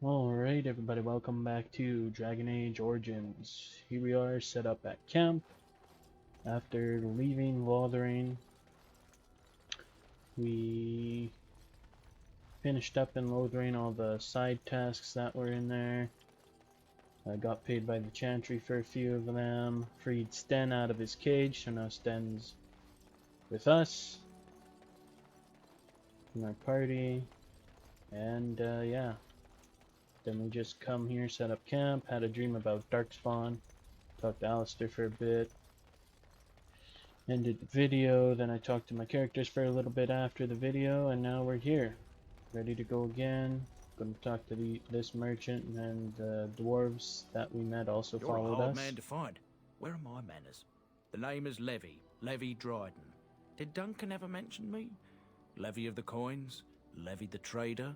Alright, everybody, welcome back to Dragon Age Origins. Here we are, set up at camp. After leaving Lothering, we finished up in Lothering all the side tasks that were in there. I got paid by the Chantry for a few of them, freed Sten out of his cage, so now Sten's with us in our party, and yeah. Then we just come here, set up camp, had a dream about Darkspawn, talked to Alistair for a bit, ended the video, then I talked to my characters for a little bit after the video, and now we're here, ready to go again. Going to talk to this merchant, and the dwarves that we met also You're followed a hard us. man to find. Where are my manners? The name is Levy Dryden. Did Duncan ever mention me? Levy of the coins? Levy the trader?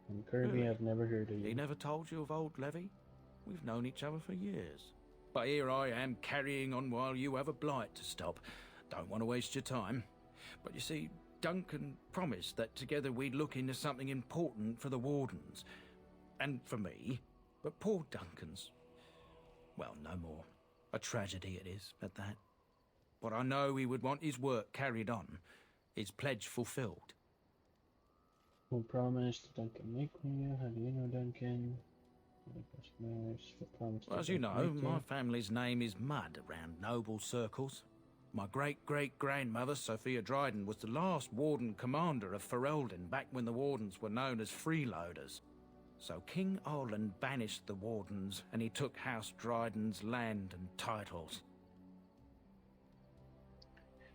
And Kirby, Really? I've never heard of you. He never told you of old Levy? We've known each other for years. But here I am carrying on while you have a blight to stop. Don't want to waste your time. But you see, Duncan promised that together we'd look into something important for the Wardens. And for me. But poor Duncan's... well, no more. A tragedy it is, at that. But I know he would want his work carried on. His pledge fulfilled. Who promised Duncan make me? How do you know Duncan? Well, as you know, my family's name is mud around noble circles. My great-great-grandmother, Sophia Dryden, was the last Warden commander of Ferelden back when the Wardens were known as freeloaders. So King Arland banished the Wardens, and he took House Dryden's land and titles.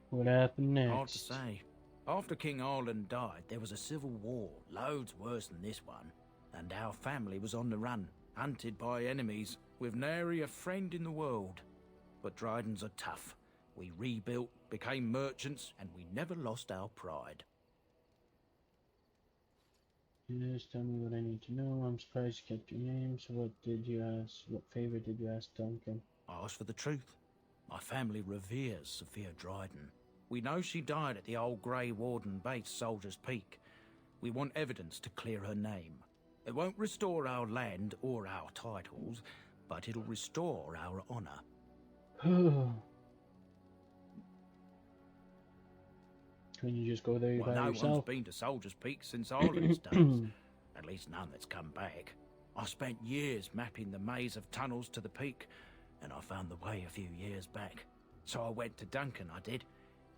What happened next? Hard to say. After King Arland died, there was a civil war, loads worse than this one, and our family was on the run, hunted by enemies, with nary a friend in the world. But Drydens are tough. We rebuilt, became merchants, and we never lost our pride. Yes, tell me what I need to know. I'm surprised you kept your name. So what did you ask? What favor did you ask Duncan? I asked for the truth. My family reveres Sophia Dryden. We know she died at the old Grey Warden base, Soldier's Peak. We want evidence to clear her name. It won't restore our land or our titles, but it'll restore our honor. Can you just go there by no yourself? one's been to Soldier's Peak since Arlen's days. At least none that's come back. I spent years mapping the maze of tunnels to the peak, and I found the way a few years back. So I went to Duncan, I did,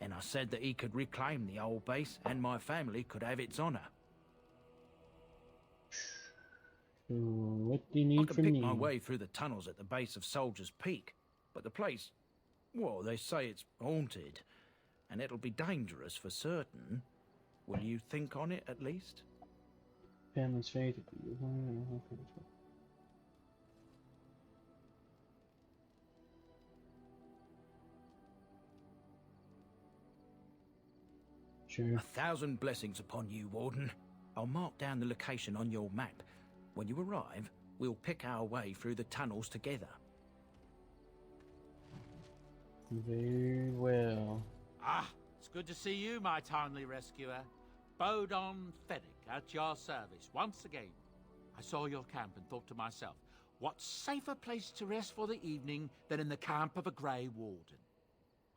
and I said that he could reclaim the old base and my family could have its honor. What do you need from me? I can pick my way through the tunnels at the base of Soldier's Peak, but the place, well, they say it's haunted, and it'll be dangerous for certain. Will you think on it at least? Family's faith. Sure. 1,000 blessings upon you, Warden. I'll mark down the location on your map. When you arrive, we'll pick our way through the tunnels together. Very well. Ah, it's good to see you, my timely rescuer. Bodon Fennick at your service once again. I saw your camp and thought to myself, what safer place to rest for the evening than in the camp of a Grey Warden?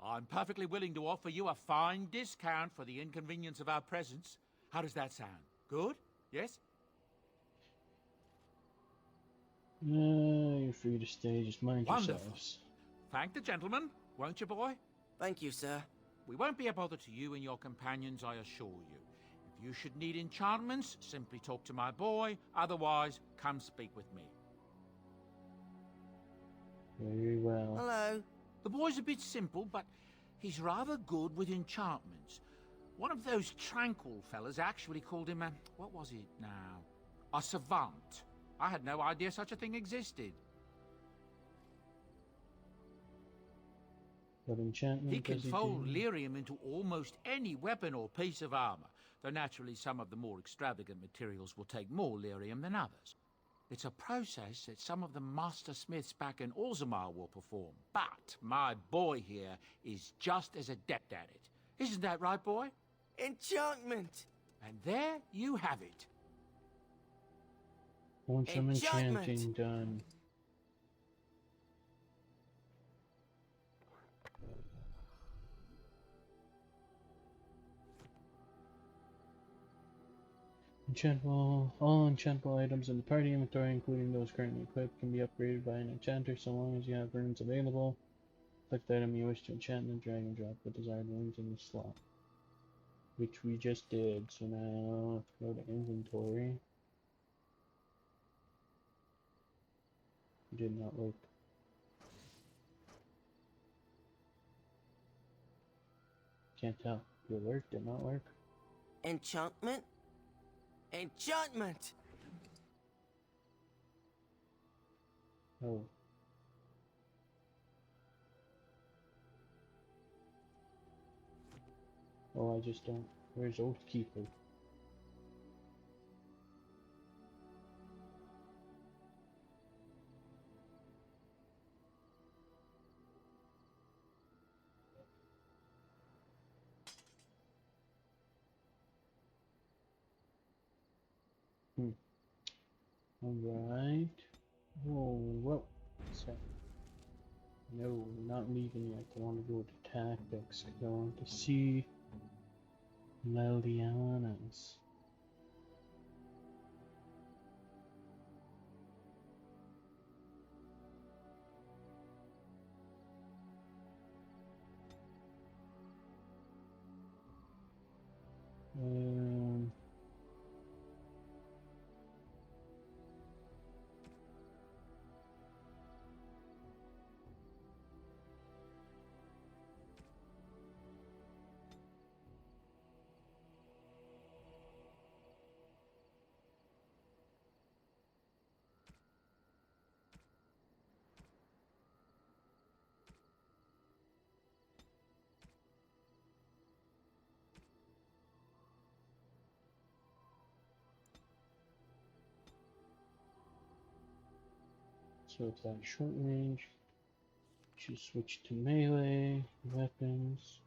I'm perfectly willing to offer you a fine discount for the inconvenience of our presence. How does that sound? Good? Yes? You're free to stay, just mind Wonderful. yourselves. Thank the gentleman, won't you, boy? Thank you, sir. We won't be a bother to you and your companions, I assure you. If you should need enchantments, simply talk to my boy. Otherwise, come speak with me. Very well. Hello. The boy's a bit simple, but he's rather good with enchantments. One of those tranquil fellas actually called him a... what was it now? A savant. I had no idea such a thing existed. What enchantment He can does he fold do? lyrium into almost any weapon or piece of armor, though naturally some of the more extravagant materials will take more lyrium than others. It's a process that some of the master smiths back in Orzammar will perform, but my boy here is just as adept at it. Isn't that right, boy? Enchantment! And there you have it. Want some Enchantment. enchanting done. All enchantable items in the party inventory, including those currently equipped, can be upgraded by an enchanter so long as you have runes available. Select the item you wish to enchant and drag and drop the desired runes in the slot. Which we just did, so now go to inventory. Did not work. Can't tell. Did it work? Did not work? Enchantment? Enchantment! Oh. Oh, I just don't. Where's Oathkeeper? Alright. Whoa, whoa. So, no, not leaving yet. I want to go to tactics. I want to see Lelianas. Um, so it's at short range. She switch to melee weapons,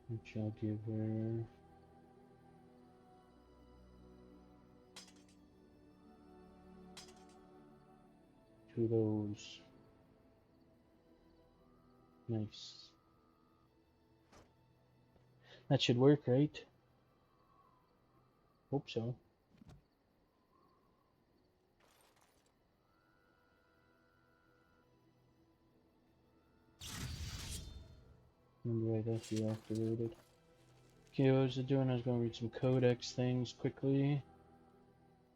which I'll give her. Two of those. Nice. That should work, right? Hope so. Remember I left you activated. Okay, what was I doing? I was going to read some codex things quickly.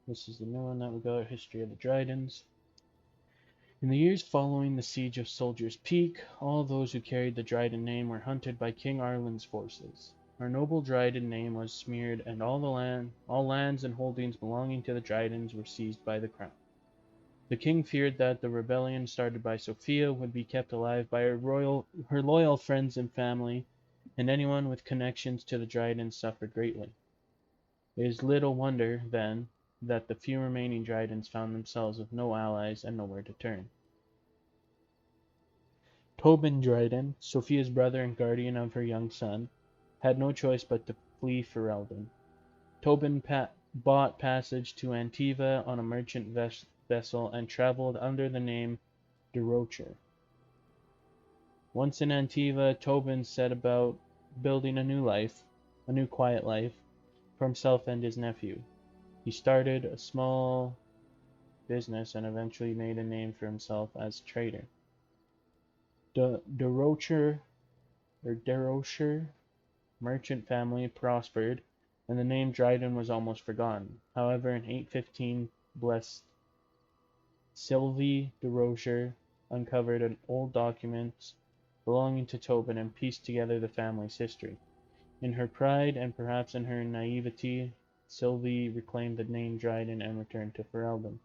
This is the new one that we got, History of the Dryadens. In the years following the siege of Soldier's Peak, all those who carried the Dryden name were hunted by King Arlen's forces. Our noble Dryden name was smeared, and all lands and holdings belonging to the Drydens were seized by the crown. The king feared that the rebellion started by Sophia would be kept alive by her loyal friends and family, and anyone with connections to the Drydens suffered greatly. It is little wonder, then, that the few remaining Drydens found themselves with no allies and nowhere to turn. Tobin Dryden, Sophia's brother and guardian of her young son, had no choice but to flee Ferelden. Tobin bought passage to Antiva on a merchant vessel and traveled under the name De Rocher. Once in Antiva, Tobin set about building a new quiet life, for himself and his nephew. He started a small business and eventually made a name for himself as a trader. De Rocher merchant family prospered, and the name Dryden was almost forgotten. However, in 815, blessed Sylvie de Rocher uncovered an old documents belonging to Tobin and pieced together the family's history. In her pride, and perhaps in her naivety, Sylvie reclaimed the name Dryden and returned to Ferelden.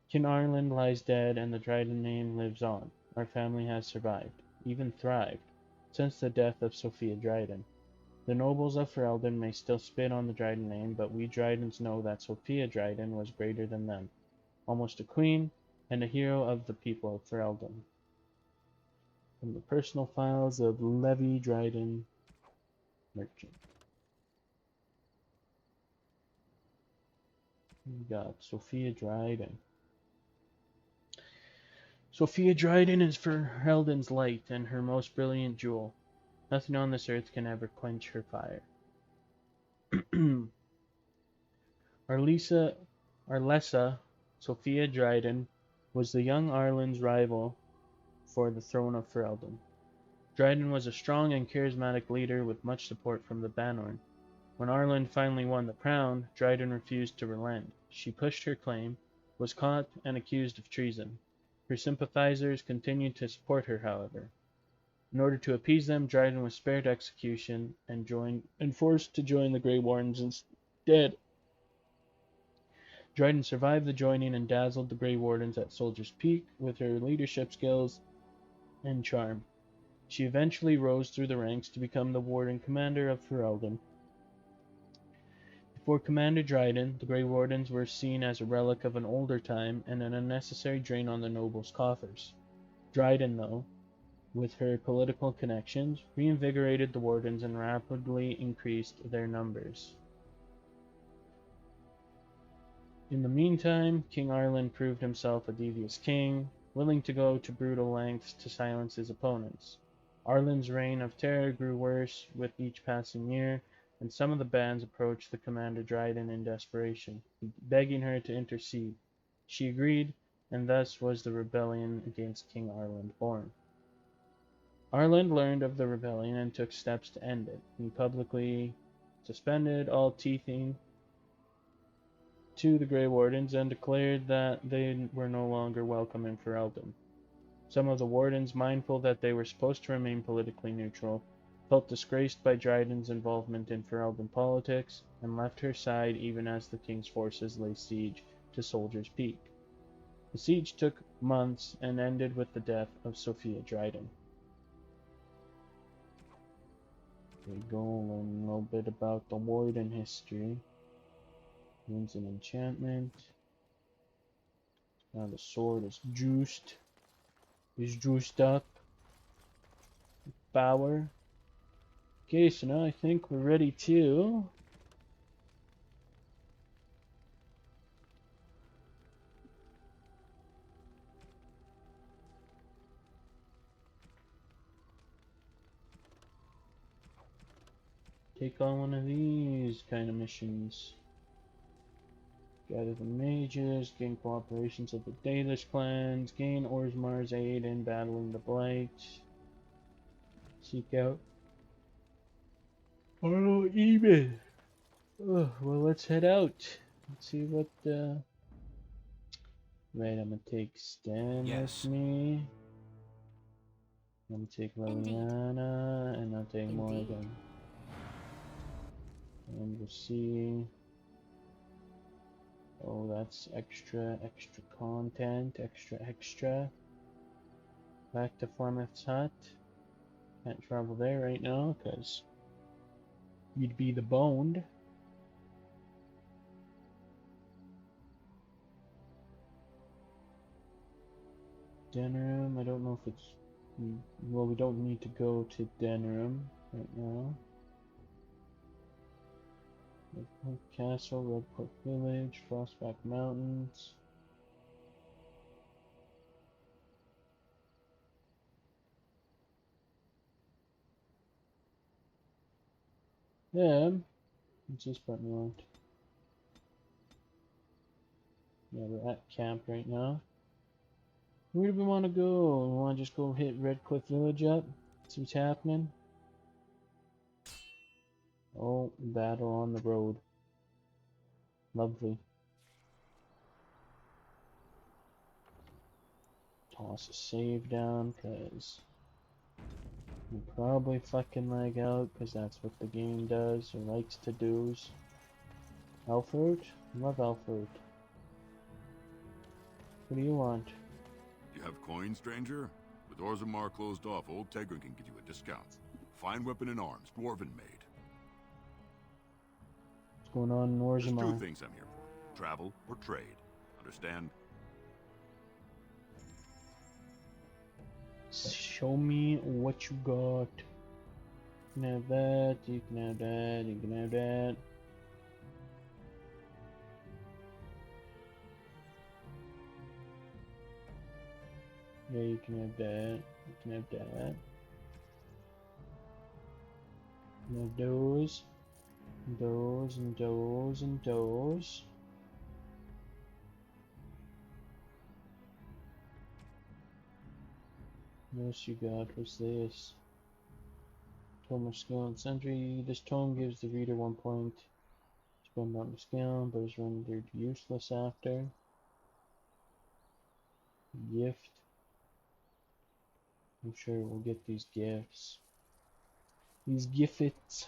King Arlen lies dead, and the Dryden name lives on. Our family has survived, even thrived, since the death of Sophia Dryden. The nobles of Ferelden may still spit on the Dryden name, but we Drydens know that Sophia Dryden was greater than them, almost a queen, and a hero of the people of Ferelden. From the personal files of Levi Dryden, Merchant. We got Sophia Dryden. Sophia Dryden is for Helden's light and her most brilliant jewel. Nothing on this earth can ever quench her fire. Arlessa Sophia Dryden was the young Arlen's rival for the throne of Ferelden. Dryden was a strong and charismatic leader with much support from the Bannorn. When Arlen finally won the crown, Dryden refused to relent. She pushed her claim, was caught, and accused of treason. Her sympathizers continued to support her, however. In order to appease them, Dryden was spared execution and forced to join the Grey Wardens instead. Dryden survived the joining and dazzled the Grey Wardens at Soldier's Peak with her leadership skills and charm. She eventually rose through the ranks to become the Warden Commander of Ferelden. Before Commander Dryden, the Grey Wardens were seen as a relic of an older time and an unnecessary drain on the nobles' coffers. Dryden, though, with her political connections, reinvigorated the Wardens and rapidly increased their numbers. In the meantime, King Arlen proved himself a devious king, willing to go to brutal lengths to silence his opponents. Arlen's reign of terror grew worse with each passing year, and some of the bands approached the Commander Dryden in desperation, begging her to intercede. She agreed, and thus was the rebellion against King Arlen born. Arlen learned of the rebellion and took steps to end it. He publicly suspended all teething to the Grey Wardens and declared that they were no longer welcome in Ferelden. Some of the Wardens, mindful that they were supposed to remain politically neutral, felt disgraced by Dryden's involvement in Ferelden politics and left her side even as the king's forces lay siege to Soldier's Peak. The siege took months and ended with the death of Sophia Dryden. We go learn a little bit about the Warden history. Wins an enchantment. Now the sword is juiced. Is juiced up. Power. Okay, so now I think we're ready to take on one of these kind of missions. Gather the mages, gain cooperations of the Dalish clans, gain Orzamar's aid in battling the Blight. Seek out Bannorn Eamon. Oh, well, let's head out. Let's see what, Right, I'm gonna take Stan Yes. with me. I'm gonna take Liliana, and I'll take Morgan. And we'll see. Oh, that's extra content, extra. Back to Formeth's hut. Can't travel there right now, because you'd be the boned. Den room, I don't know if it's... Well, we don't need to go to den room right now. Redcliffe Castle, Redcliffe Village, Frostback Mountains. Yeah, what's this button want? Yeah, we're at camp right now. Where do we want to go? We want to just go hit Redcliffe Village up? See what's happening? Oh, battle on the road. Lovely. Toss a save down, cause we'll probably fucking lag out, cause that's what the game does, or likes to do. Alfred? Love Alfred. What do you want? You have coin, stranger? With Orzammar closed off, Old Tegrin can give you a discount. Fine weapon and arms, dwarven made. What's going on in There's two Orzammar? things I'm here for. Travel or trade. Understand? Show me what you got. can have that, you can have that, you can have that. Yeah, you can have that, you can have that. You can have those, and those, and those, and those. What else you got? What's this? Tome of Skill and Sentry. This tome gives the reader 1 point. Spend on the skill, but is rendered useless after. Gift. I'm sure we'll get these gifts. These gifts.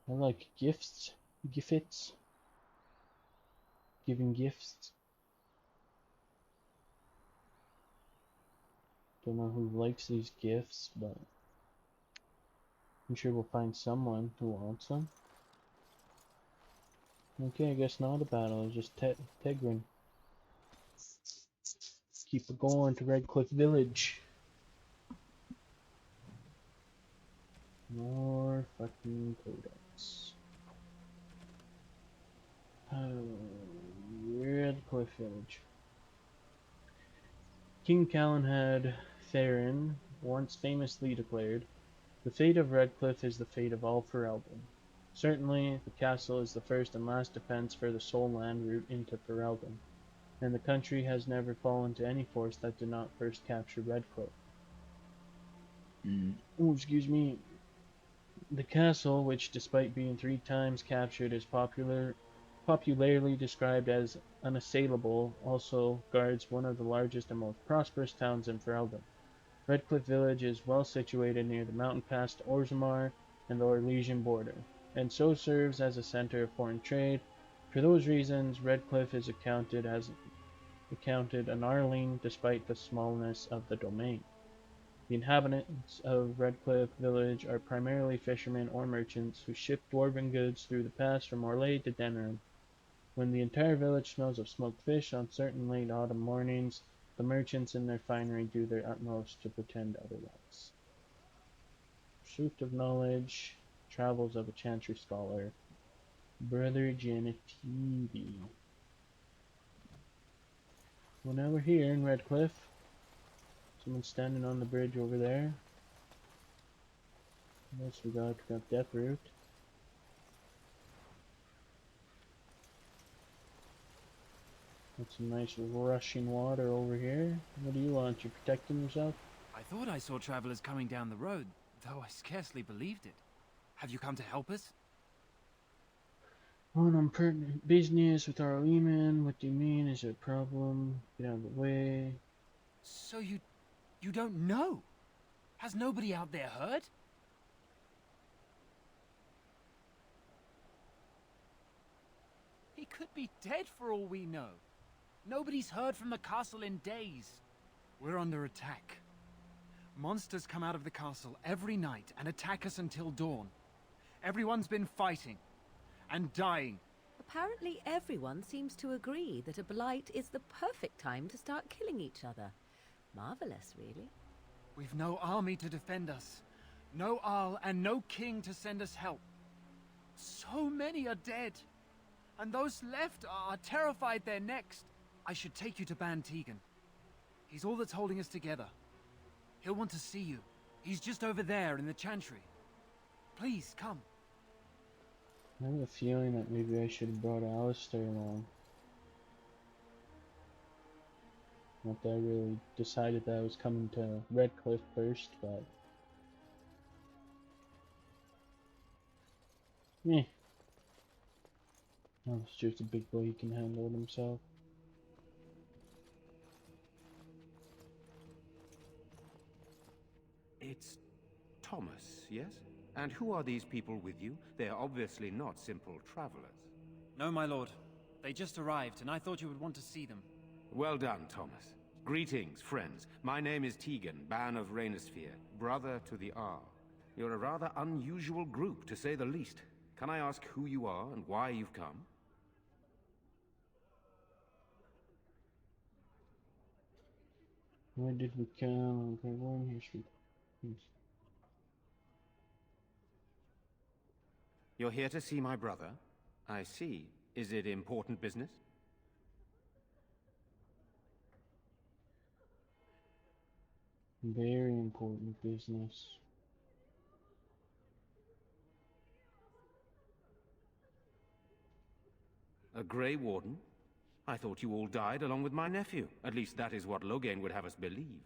I like gifts. Gifts. Giving gifts. Don't know who likes these gifts, but I'm sure we'll find someone who wants them. Okay, I guess not a battle, it's just Tegrin. Keep it going to Redcliffe Village. More fucking codex. Oh, Redcliffe Village. King Calenhad Theron once famously declared, "The fate of Redcliffe is the fate of all Ferelden." Certainly, the castle is the first and last defense for the sole land route into Ferelden, and the country has never fallen to any force that did not first capture Redcliffe. Oh, excuse me. The castle, which despite being 3 times captured is popularly described as unassailable, also guards one of the largest and most prosperous towns in Ferelden. Redcliffe Village is well situated near the mountain pass to Orzammar and the Orlesian border, and so serves as a center of foreign trade. For those reasons, Redcliffe is accounted an Arling despite the smallness of the domain. The inhabitants of Redcliffe Village are primarily fishermen or merchants who ship dwarven goods through the pass from Orlais to Bannorn. When the entire village smells of smoked fish on certain late autumn mornings, the merchants in their finery do their utmost to pretend otherwise. Pursuit of Knowledge, Travels of a Chantry Scholar, Brother Janativi. Well, now we're here in Redcliffe. Someone's standing on the bridge over there. What else we got? We got Deathroot. Got some nice rushing water over here. What do you want? You protecting yourself? I thought I saw travelers coming down the road, though I scarcely believed it. Have you come to help us? On impertinent business with our Eamon. What do you mean? Is there a problem? Get out of the way. So you don't know? Has nobody out there heard? He could be dead for all we know. Nobody's heard from the castle in days. We're under attack. Monsters come out of the castle every night and attack us until dawn. Everyone's been fighting and dying. Apparently everyone seems to agree that a blight is the perfect time to start killing each other. Marvelous, really. We've no army to defend us, no Arl and no king to send us help. So many are dead, and those left are terrified they're next. I should take you to Ban Tegan. He's all that's holding us together. He'll want to see you. He's just over there in the chantry. Please, come. I have a feeling that maybe I should have brought Alistair along. Not that I really decided that I was coming to Redcliffe first, but... meh. Alistair's a big boy, he can handle it himself. It's Thomas, yes? And who are these people with you? They are obviously not simple travelers. No, my lord. They just arrived, and I thought you would want to see them. Well done, Thomas. Greetings, friends. My name is Tegan, Ban of Rainersphere, brother to the Arl. You're a rather unusual group, to say the least. Can I ask who you are and why you've come? Where did we come? Okay, one history. You're here to see my brother? I see. Is it important business? Very important business. A Grey Warden? I thought you all died along with my nephew. At least that is what Loghain would have us believe.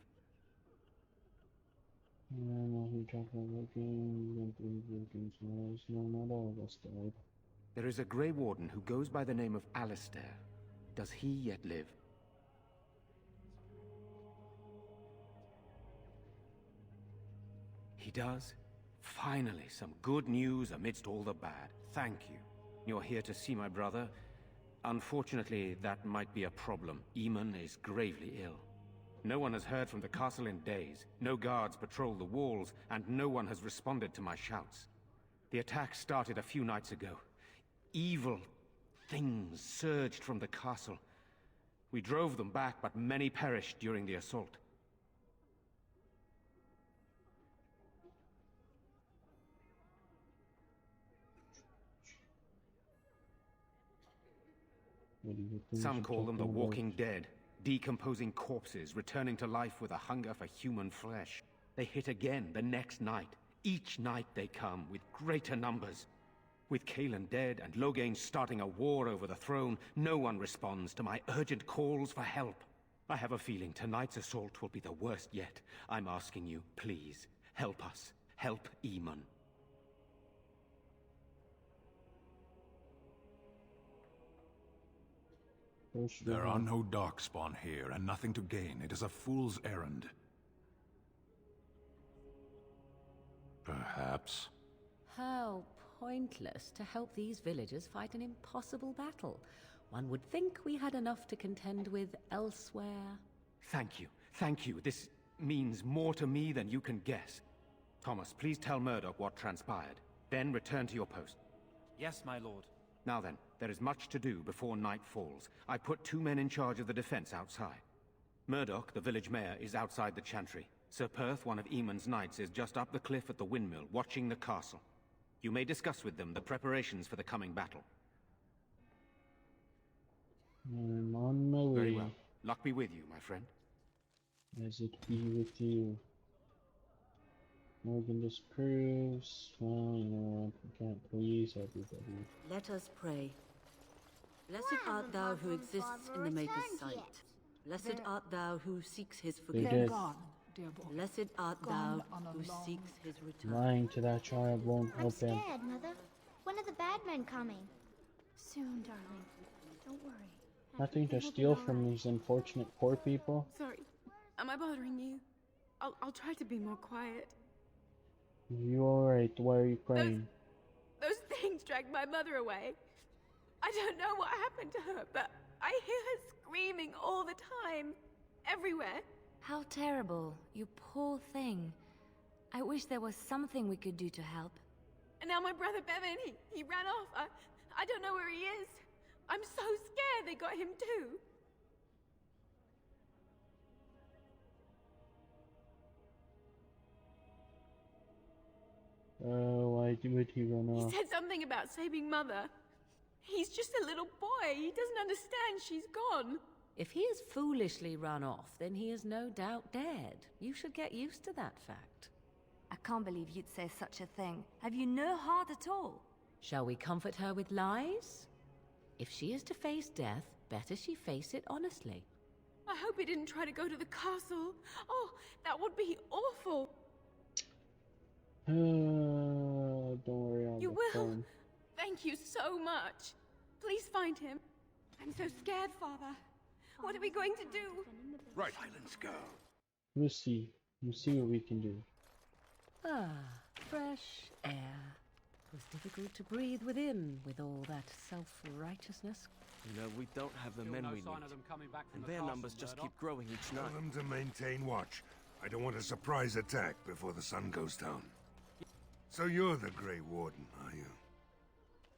I don't know who talked about looking. You don't believe Wilkins was. No, not all of us died. There is a Grey Warden who goes by the name of Alistair. Does he yet live? He does? Finally, some good news amidst all the bad. Thank you. You're here to see my brother. Unfortunately, that might be a problem. Eamon is gravely ill. No one has heard from the castle in days. No guards patrol the walls, and no one has responded to my shouts. The attack started a few nights ago. Evil things surged from the castle. We drove them back, but many perished during the assault. What do you think Some you're call them the talking about? Walking Dead, decomposing corpses, returning to life with a hunger for human flesh. They hit again the next night. Each night they come, with greater numbers. With Cailan dead and Loghain starting a war over the throne, no one responds to my urgent calls for help. I have a feeling tonight's assault will be the worst yet. I'm asking you, please, help us. Help Eamon. There are no darkspawn here, and nothing to gain. It is a fool's errand. Perhaps. How pointless to help these villagers fight an impossible battle. One would think we had enough to contend with elsewhere. Thank you. Thank you. This means more to me than you can guess. Thomas, please tell Murdoch what transpired. Then return to your post. Yes, my lord. Now then, there is much to do before night falls. I put 2 men in charge of the defense outside. Murdoch, the village mayor, is outside the chantry. Sir Perth, one of Eamon's knights, is just up the cliff at the windmill, watching the castle. You may discuss with them the preparations for the coming battle. I'm on my way. Very well. Luck be with you, my friend. As it be with you. Morgan disapproves. Well, you know what? We can't please everybody. Let us pray. Blessed art thou who exists in the Maker's sight. Blessed art thou who seeks his They did. forgiveness. Gone, dear boy. Blessed art thou Gone on a who long seeks his return. Lying to that child won't I'm help him. scared, Mother. When are the bad men coming? Soon, darling. Don't worry. Nothing to steal from these unfortunate poor people. Sorry. Am I bothering you? I'll try to be more quiet. You alright? Why are you praying? Those things dragged my mother away. I don't know what happened to her, but I hear her screaming all the time. Everywhere. How terrible, you poor thing. I wish there was something we could do to help. And now my brother Bevan, he ran off. I don't know where he is. I'm so scared they got him too. Why would he run He off? said something about saving Mother. He's just a little boy. He doesn't understand she's gone. If he has foolishly run off, then he is no doubt dead. You should get used to that fact. I can't believe you'd say such a thing. Have you no heart at all? Shall we comfort her with lies? If she is to face death, better she face it honestly. I hope he didn't try to go to the castle. Oh, that would be awful. Don't worry, I'll You be will? fine. Thank you so much. Please find him. I'm so scared, Father. What are we going to do? Right. Silence, girl. We'll see. We'll see what we can do. Ah, fresh air. It was difficult to breathe within with all that self-righteousness. You know, we don't have the Still men no we sign need. of them coming back from And the their castle, numbers just Murdoch. keep growing each Tell night. them to maintain watch. I don't want a surprise attack before the sun goes down. So you're the Grey Warden, are you?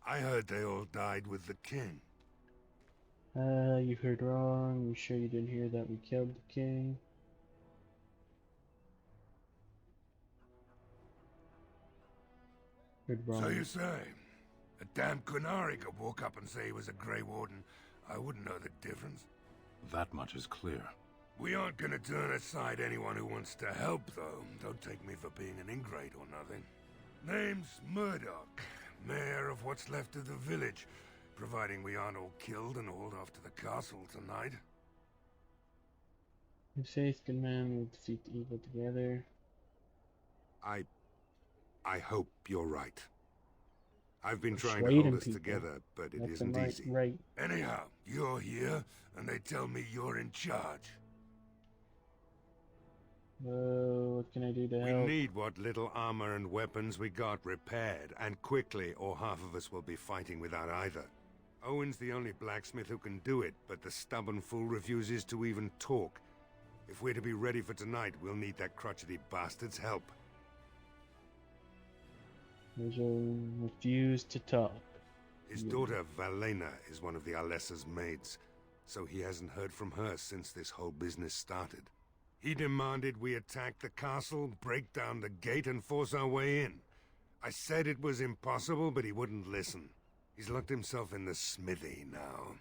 I heard they all died with the king. You heard wrong. You sure you didn't hear that we killed the king? Good So wrong. you say? A damn Qunari could walk up and say he was a Grey Warden. I wouldn't know the difference. That much is clear. We aren't gonna turn aside anyone who wants to help, though. Don't take me for being an ingrate or nothing. Name's Murdoch, mayor of what's left of the village, providing we aren't all killed and hauled off to the castle tonight. With faith, good man will defeat the evil together. I hope you're right. I've been trying to Persuading hold us people. together, but it Left isn't and easy. right. Anyhow, you're here, and they tell me you're in charge. What can I do to We help? need what little armor and weapons we got repaired, and quickly, or half of us will be fighting without either. Owen's the only blacksmith who can do it, but the stubborn fool refuses to even talk. If we're to be ready for tonight, we'll need that crotchety bastard's help. Rizzo refused to talk. His daughter, Valena, is one of the Alessa's maids, so he hasn't heard from her since this whole business started. He demanded we attack the castle, break down the gate, and force our way in. I said it was impossible, but he wouldn't listen. He's locked himself in the smithy now.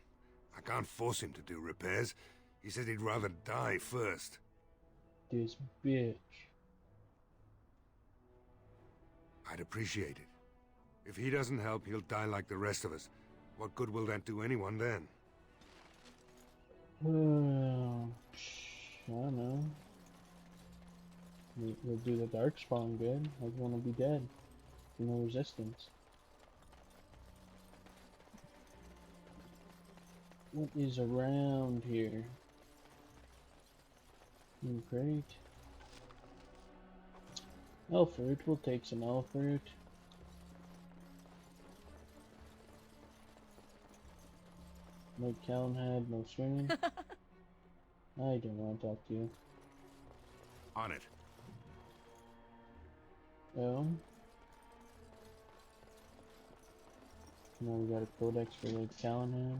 I can't force him to do repairs. He said he'd rather die first. This bitch. I'd appreciate it. If he doesn't help, he'll die like the rest of us. What good will that do anyone then? Well, I don't know. We'll do the Darkspawn good. Everyone will be dead. No resistance. What is around here? Great. Elf fruit. We'll take some elf fruit. Lake Calenhad, no swimming. I don't want to talk to you. On it. Oh. Now we got a codex for Lake Calenhad.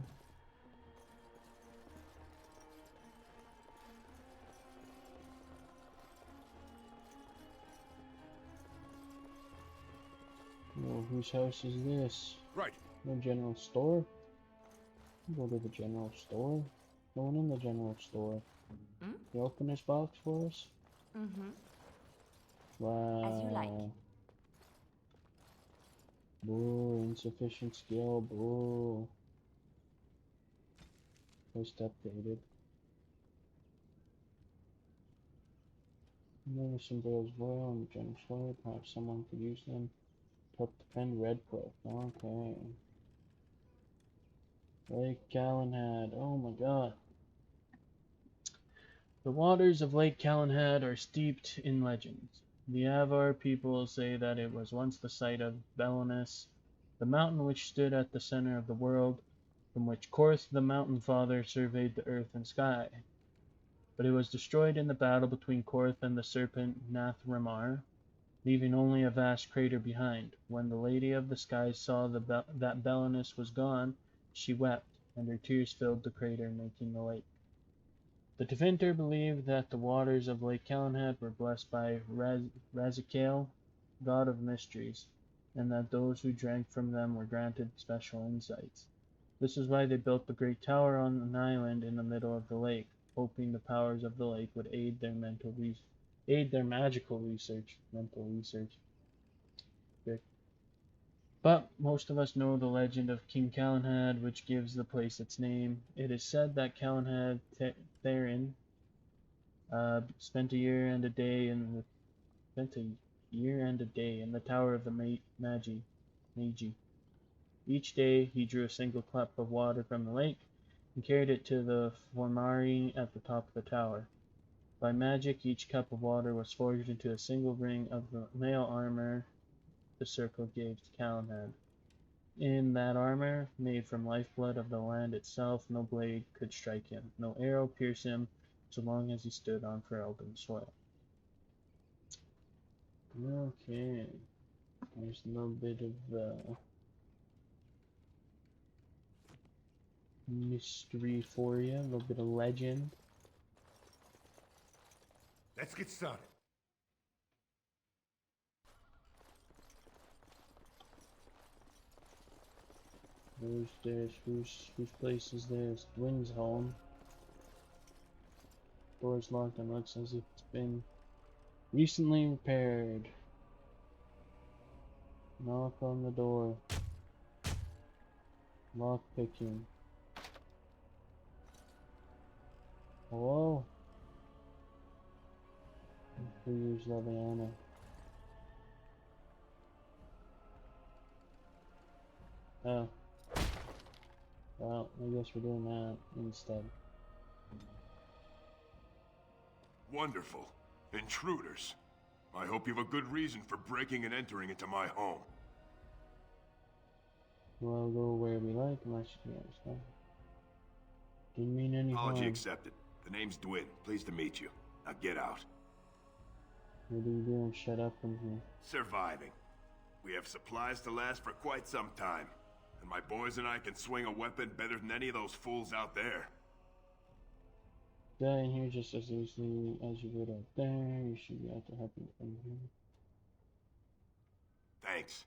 Oh, whose house is this? Right. No general store? Go to the general store. No one in the general store. You open this box for us? Mm-hmm. Wow. As you like. Boo, insufficient skill, boo. Just updated. Never some barrels of oil in the general store. Perhaps someone could use them to help defend Redcliffe. Okay. Lake Calenhad. Oh my god. The waters of Lake Calenhad are steeped in legends. The Avar people say that it was once the site of Belonis, the mountain which stood at the center of the world, from which Korth the Mountain Father surveyed the earth and sky. But it was destroyed in the battle between Korth and the serpent Nathramar, leaving only a vast crater behind. When the Lady of the Skies saw that Belonis was gone, she wept, and her tears filled the crater, making the lake. The Defender believed that the waters of Lake Calenhad were blessed by Razikael, god of mysteries, and that those who drank from them were granted special insights. This is why they built the great tower on an island in the middle of the lake, hoping the powers of the lake would aid their magical research. Mental research. Good. But most of us know the legend of King Calenhad, which gives the place its name. It is said that Calenhad Therin spent a year and a day in the Tower of the Magi. Each day he drew a single cup of water from the lake and carried it to the Formari at the top of the tower. By magic, each cup of water was forged into a single ring of the mail armor the circle gave to Calenhad. In that armor, made from lifeblood of the land itself, no blade could strike him, no arrow pierce him, so long as he stood on Ferelden soil. Okay, there's a little bit of mystery for you, a little bit of legend. Let's get started. Who's this? Whose place is this? Wynn's home. Door's locked and looks as if it's been recently repaired. Knock on the door. Lock picking. Hello? Who's Laviana? Oh. Well, I guess we're doing that instead. Wonderful. Intruders. I hope you have a good reason for breaking and entering into my home. We'll go where we like unless you understand. Didn't mean any harm. Apology accepted. The name's Dwin. Pleased to meet you. Now get out. What are you doing? Shut up from here. Surviving. We have supplies to last for quite some time. And my boys and I can swing a weapon better than any of those fools out there. Die in here just as easily as you would out there. You should be able to help me from here. Thanks.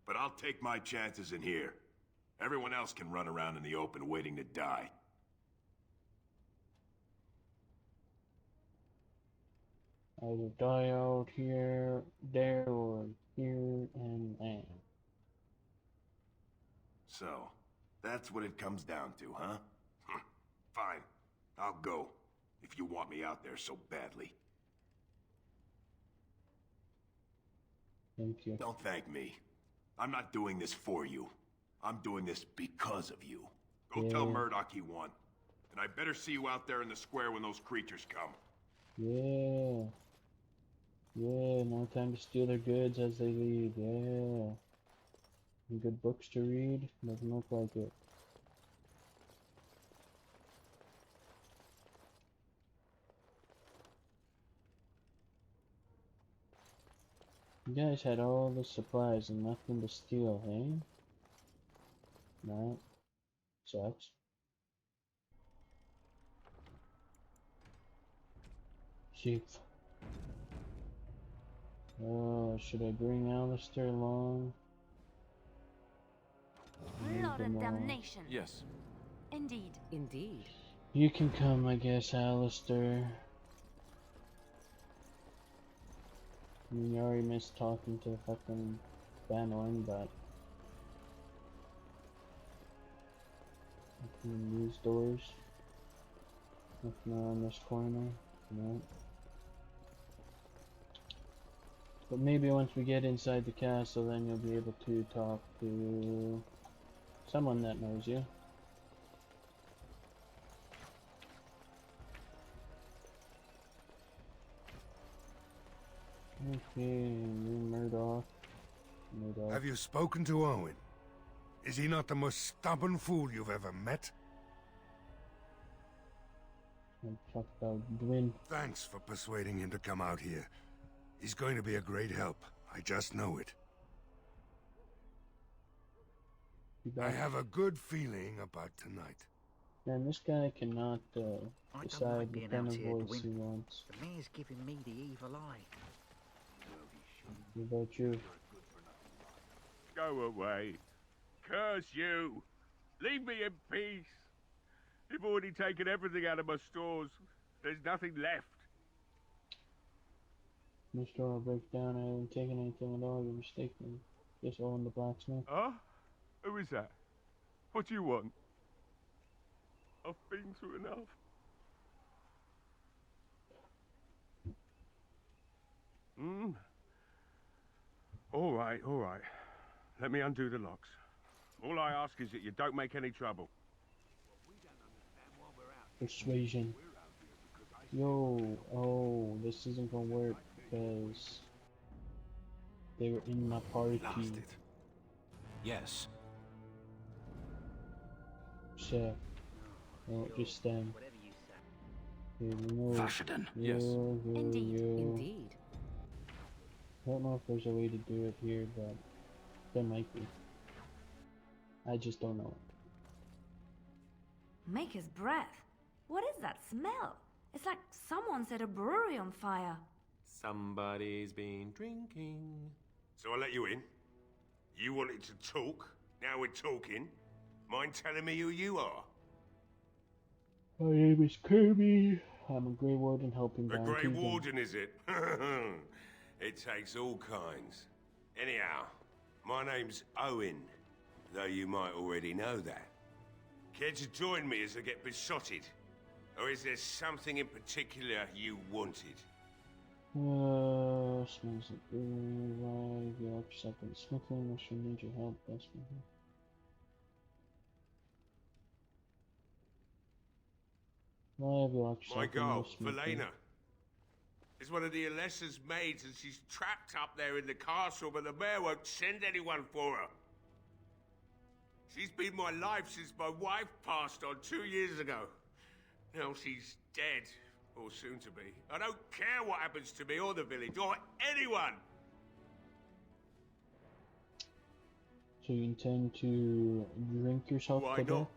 But I'll take my chances in here. Everyone else can run around in the open waiting to die. Either die out here, there, or here and there. So, that's what it comes down to, huh? Fine. I'll go. If you want me out there so badly. Thank you. Don't thank me. I'm not doing this for you. I'm doing this because of you. Go tell Murdoch he won. And I better see you out there in the square when those creatures come. Yeah. Yeah, no time to steal their goods as they leave. Yeah. Any good books to read? Doesn't look like it. You guys had all the supplies and nothing to steal, eh? That sucks. Sheep. Oh, should I bring Alistair along? Blood and damnation. Yes. Indeed. Indeed. You can come, I guess, Alistair. I mean, you already missed talking to fucking Bannorn, but nothing these doors. Nothing around this corner. No. But maybe once we get inside the castle, then you'll be able to talk to someone that knows you. Okay, Murdoch. Have you spoken to Owen? Is he not the most stubborn fool you've ever met? Talk about Dwin. Thanks for persuading him to come out here. He's going to be a great help. I just know it. I have a good feeling about tonight. Man, this guy cannot decide what kind of here, voice he wants. The mayor's giving me the evil eye. What about you? Go away. Curse you. Leave me in peace. You've already taken everything out of my stores. There's nothing left. My store will break down. I haven't taken anything at all. You're mistaken. Just Owen the blacksmith. Huh? Who is that? What do you want? I've been through enough. All right, all right. Let me undo the locks. All I ask is that you don't make any trouble. Persuasion. Yo, oh, this isn't gonna work because they were in my party. Yes. So, oh, just them. Vashaden. Yes. Indeed. Indeed. I don't know if there's a way to do it here, but there might be. I just don't know. Maker's breath. What is that smell? It's like someone set a brewery on fire. Somebody's been drinking. So I let you in. You wanted to talk. Now we're talking. Mind telling me who you are? My name is Kirby. I'm a Grey Warden helping A Baron Grey Tegan. Warden, is it? It takes all kinds. Anyhow, my name's Owen, though you might already know that. Care to join me as I get besotted? Or is there something in particular you wanted? Smells like brewery, arrive, the electric second smithing, which will need your help, best for him. My girl, Valena, is one of the Alessa's maids, and she's trapped up there in the castle, but the mayor won't send anyone for her. She's been my life since my wife passed on 2 years ago. Now she's dead, or soon to be. I don't care what happens to me or the village, or anyone! So you intend to drink yourself Why to death? not?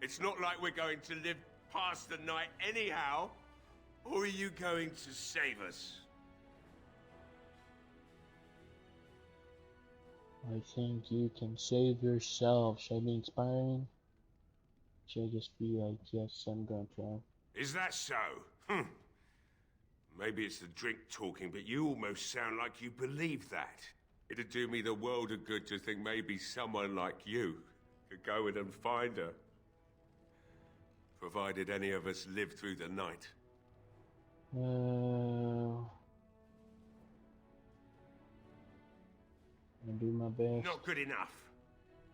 It's not like we're going to live past the night anyhow. Or are you going to save us? I think you can save yourself. Should I be inspiring? Should I just be like, yes, I'm gonna try? Is that so? Maybe it's the drink talking, but you almost sound like you believe that. It'd do me the world of good to think maybe someone like you could go in and find her. Provided any of us live through the night. I'll do my best. Not good enough.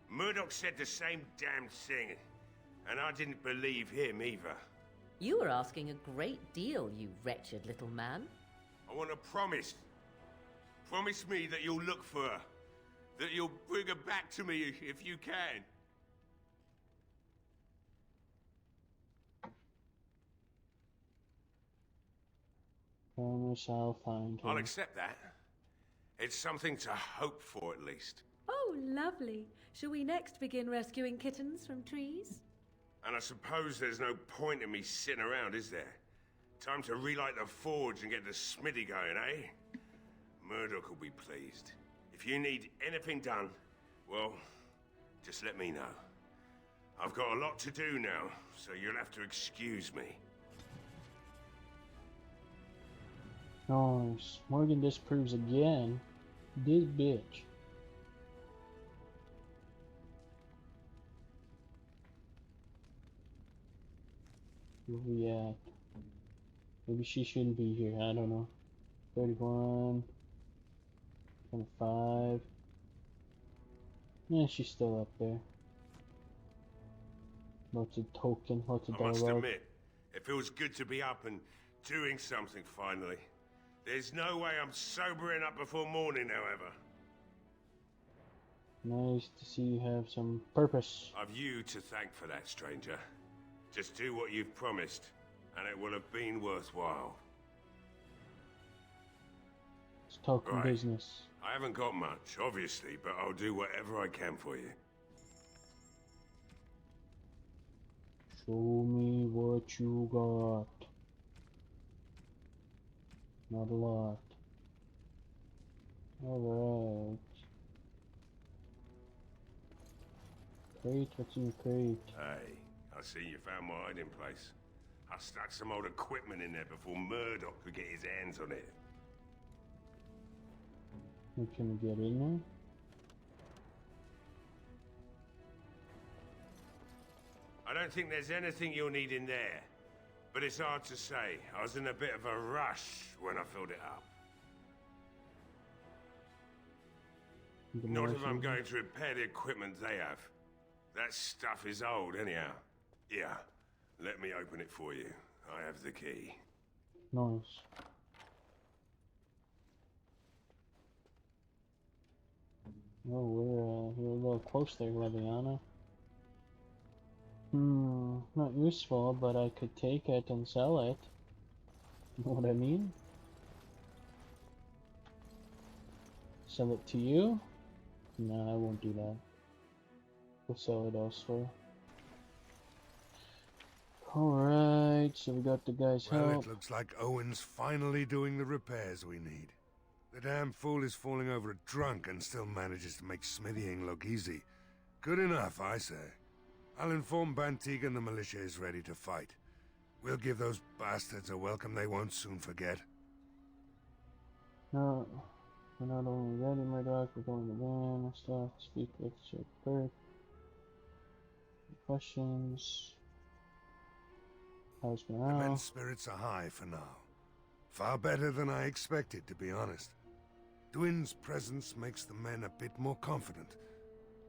Murdoch said the same damn thing, and I didn't believe him either. You were asking a great deal, you wretched little man. I want a promise. Promise me that you'll look for her. That you'll bring her back to me if you can. Promise I'll find her. I'll accept that. It's something to hope for, at least. Oh, lovely. Shall we next begin rescuing kittens from trees? And I suppose there's no point in me sitting around, is there? Time to relight the forge and get the smithy going, eh? Murdoch will be pleased. If you need anything done, well, just let me know. I've got a lot to do now, so you'll have to excuse me. Nice. Morgan disproves again. This bitch. Where we at? Maybe she shouldn't be here. I don't know. 31. 25. Yeah, she's still up there. Lots of token, lots of I must dialogue. admit, it feels good to be up and doing something finally. There's no way I'm sobering up before morning, however. Nice to see you have some purpose. I've you to thank for that, stranger. Just do what you've promised, and it will have been worthwhile. Let's talk Right. business. I haven't got much, obviously, but I'll do whatever I can for you. Show me what you got. Not a lot. Alright. Crate, what's in your crate? Hey, I see you found my hiding place. I stuck some old equipment in there before Murdoch could get his hands on it. You can get in there? I don't think there's anything you'll need in there. But it's hard to say. I was in a bit of a rush when I filled it up. Not if I'm going to repair the equipment they have. That stuff is old, anyhow. Yeah, let me open it for you. I have the key. Nice. Oh, we're a little close there, Leviana. Not useful, but I could take it and sell it. Know what I mean? Sell it to you? No, I won't do that. We'll sell it elsewhere. Alright, so we got the guy's Well, help. it looks like Owen's finally doing the repairs we need. The damn fool is falling over drunk and still manages to make smithying look easy. Good enough, I say. I'll inform Bantig the militia is ready to fight. We'll give those bastards a welcome they won't soon forget. No, we're not only ready, Murdoch, we're going to win and stuff. Speak with Sir Burke. Questions? How's The morale? men's spirits are high for now. Far better than I expected, to be honest. Dwin's presence makes the men a bit more confident.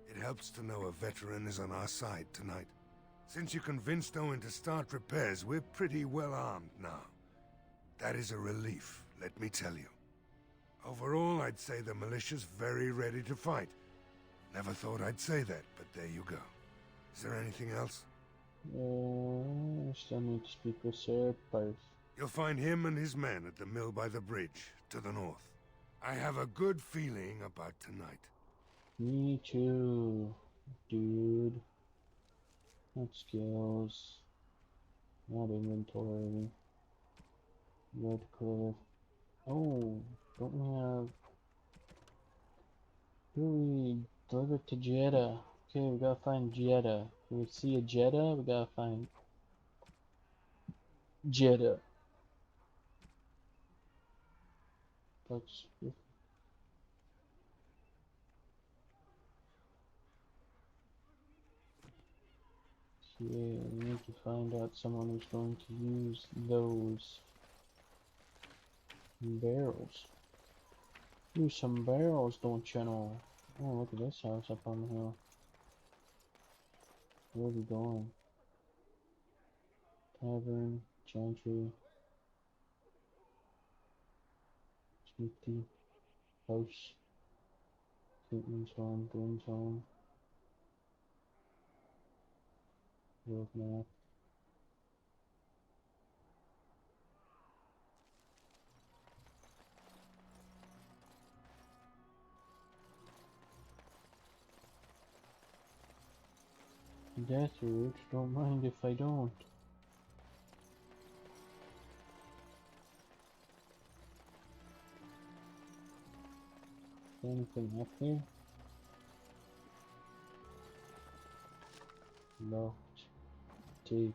It helps to know a veteran is on our side tonight. Since you convinced Owen to start repairs, we're pretty well armed now. That is a relief, let me tell you. Overall, I'd say the militia's very ready to fight. Never thought I'd say that, but there you go. Is there anything else? I still need to speak with Sir Perth. You'll find him and his men at the mill by the bridge, to the north. I have a good feeling about tonight. Me too, dude. Not skills. Not inventory. Redcliffe. Oh, don't we have... Who do we deliver to Jeddah? Okay, we gotta find Jeddah. If we see a Jeddah, we gotta find Jeddah. That's... Yeah, we need to find out someone who's going to use those barrels. Use some barrels, don't you know? Oh, look at this house up on the hill. Where are we going? Tavern, Chantry, Smithy, House, Clinton's home, Glenn's home, World Map. Death route, don't mind if I don't. Anything up here? Locked. Take.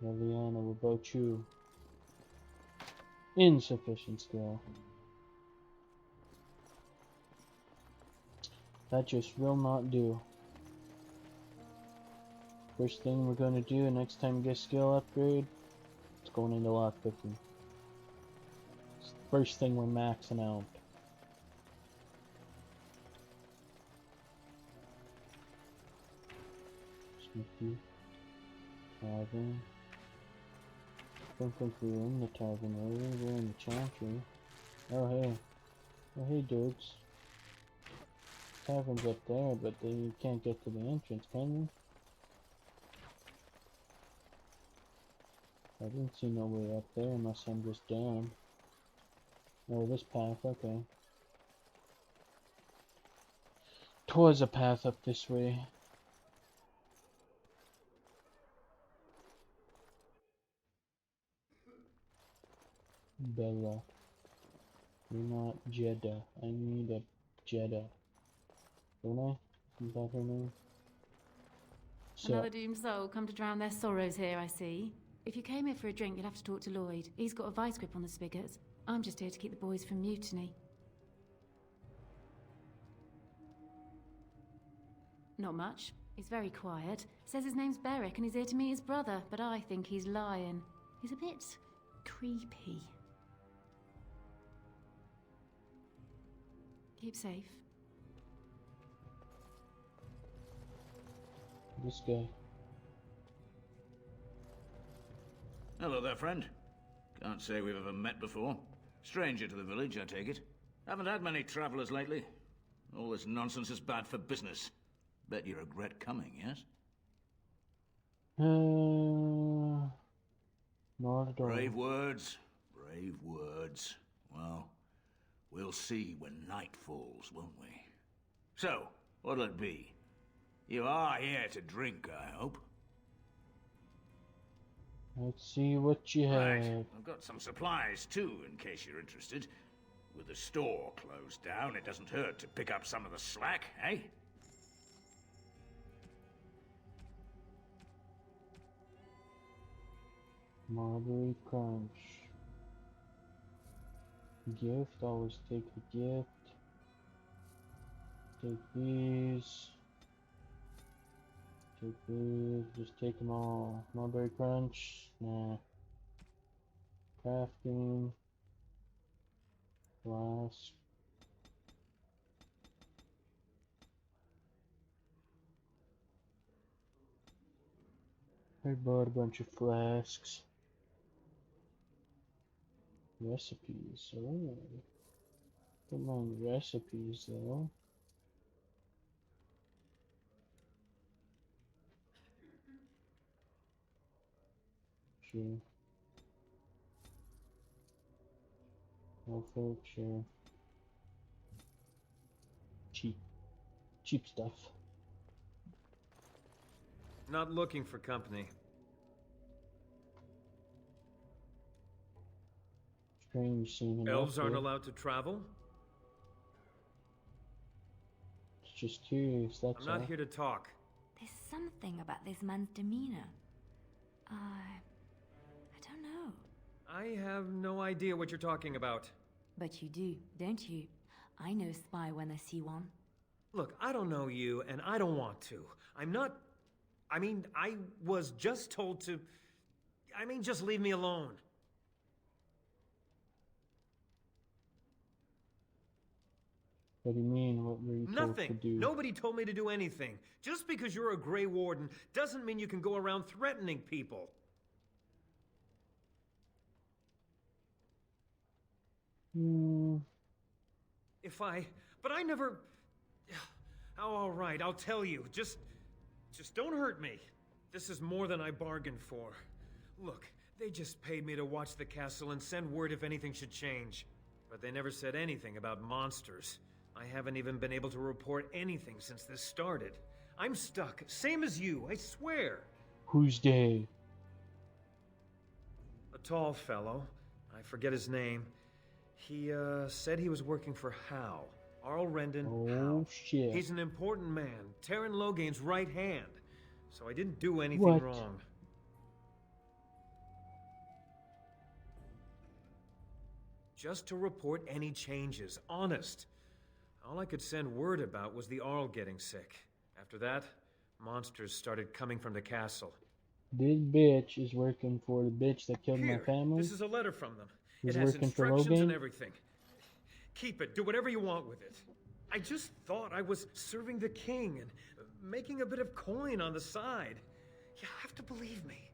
Leviana, what about you? Insufficient skill. That just will not do. First thing we're gonna do next time we get skill upgrade, it's going into lockpicking. It's the first thing we're maxing out. Smithy. Tavern. Don't think we were in the tavern earlier, we're in the chantry. Oh hey. Oh hey dudes. Tavern's up there, but then you can't get to the entrance, can you? I didn't see no way up there unless I'm just down. Oh, this path, okay. Twas a path up this way. Bella. You're not Jeddah. I need a Jeddah. Don't I? Isn't that her name? So, Another doomed soul come to drown their sorrows here, I see. If you came here for a drink, you'd have to talk to Lloyd. He's got a vice grip on the spigots. I'm just here to keep the boys from mutiny. Not much. He's very quiet. Says his name's Beric and he's here to meet his brother, but I think he's lying. He's a bit creepy. Keep safe. this guy. Hello there, friend. Can't say we've ever met before. Stranger to the village, I take it. Haven't had many travelers lately. All this nonsense is bad for business. Bet you regret coming, yes? Not at all. Brave words. Brave words. Well, we'll see when night falls, won't we? So, what'll it be? You are here to drink, I hope. Let's see what you have. Right, I've got some supplies too, in case you're interested. With the store closed down, it doesn't hurt to pick up some of the slack, eh? Marbury Crunch. Gift, always take the gift. Take these. Take these, just take them all. Mulberry Crunch, nah. Crafting. Flask. I bought a bunch of flasks. Recipes, oh. Don't mind recipes though. Sure. No folk, sure. Cheap. Cheap stuff. Not looking for company. Strange scene enough. Elves aren't allowed to travel? Just curious, that's I'm not here to talk. There's something about this man's demeanor. I don't know. I have no idea what you're talking about. But you do, don't you? I know spy when I see one. Look, I don't know you, and I don't want to. I'm not... I mean, I was just told to... I mean, just leave me alone. What do you mean? What were you told to do? Nobody told me to do anything. Just because you're a Grey Warden doesn't mean you can go around threatening people. But I never... Oh, all right, I'll tell you. Just don't hurt me. This is more than I bargained for. Look, they just paid me to watch the castle and send word if anything should change. But they never said anything about monsters. I haven't even been able to report anything since this started. I'm stuck, same as you, I swear. Who's they? A tall fellow. I forget his name. He, said he was working for Hal. Arl Rendon. Oh, shit. He's an important man, Terran Logain's right hand. So I didn't do anything wrong. Just to report any changes, honest. All I could send word about was the Arl getting sick. After that, monsters started coming from the castle. This bitch is working for the bitch that killed my family. This is a letter from them. He's It has working for instructions and Logain? everything. Keep it. Do whatever you want with it. I just thought I was serving the king and making a bit of coin on the side. You have to believe me.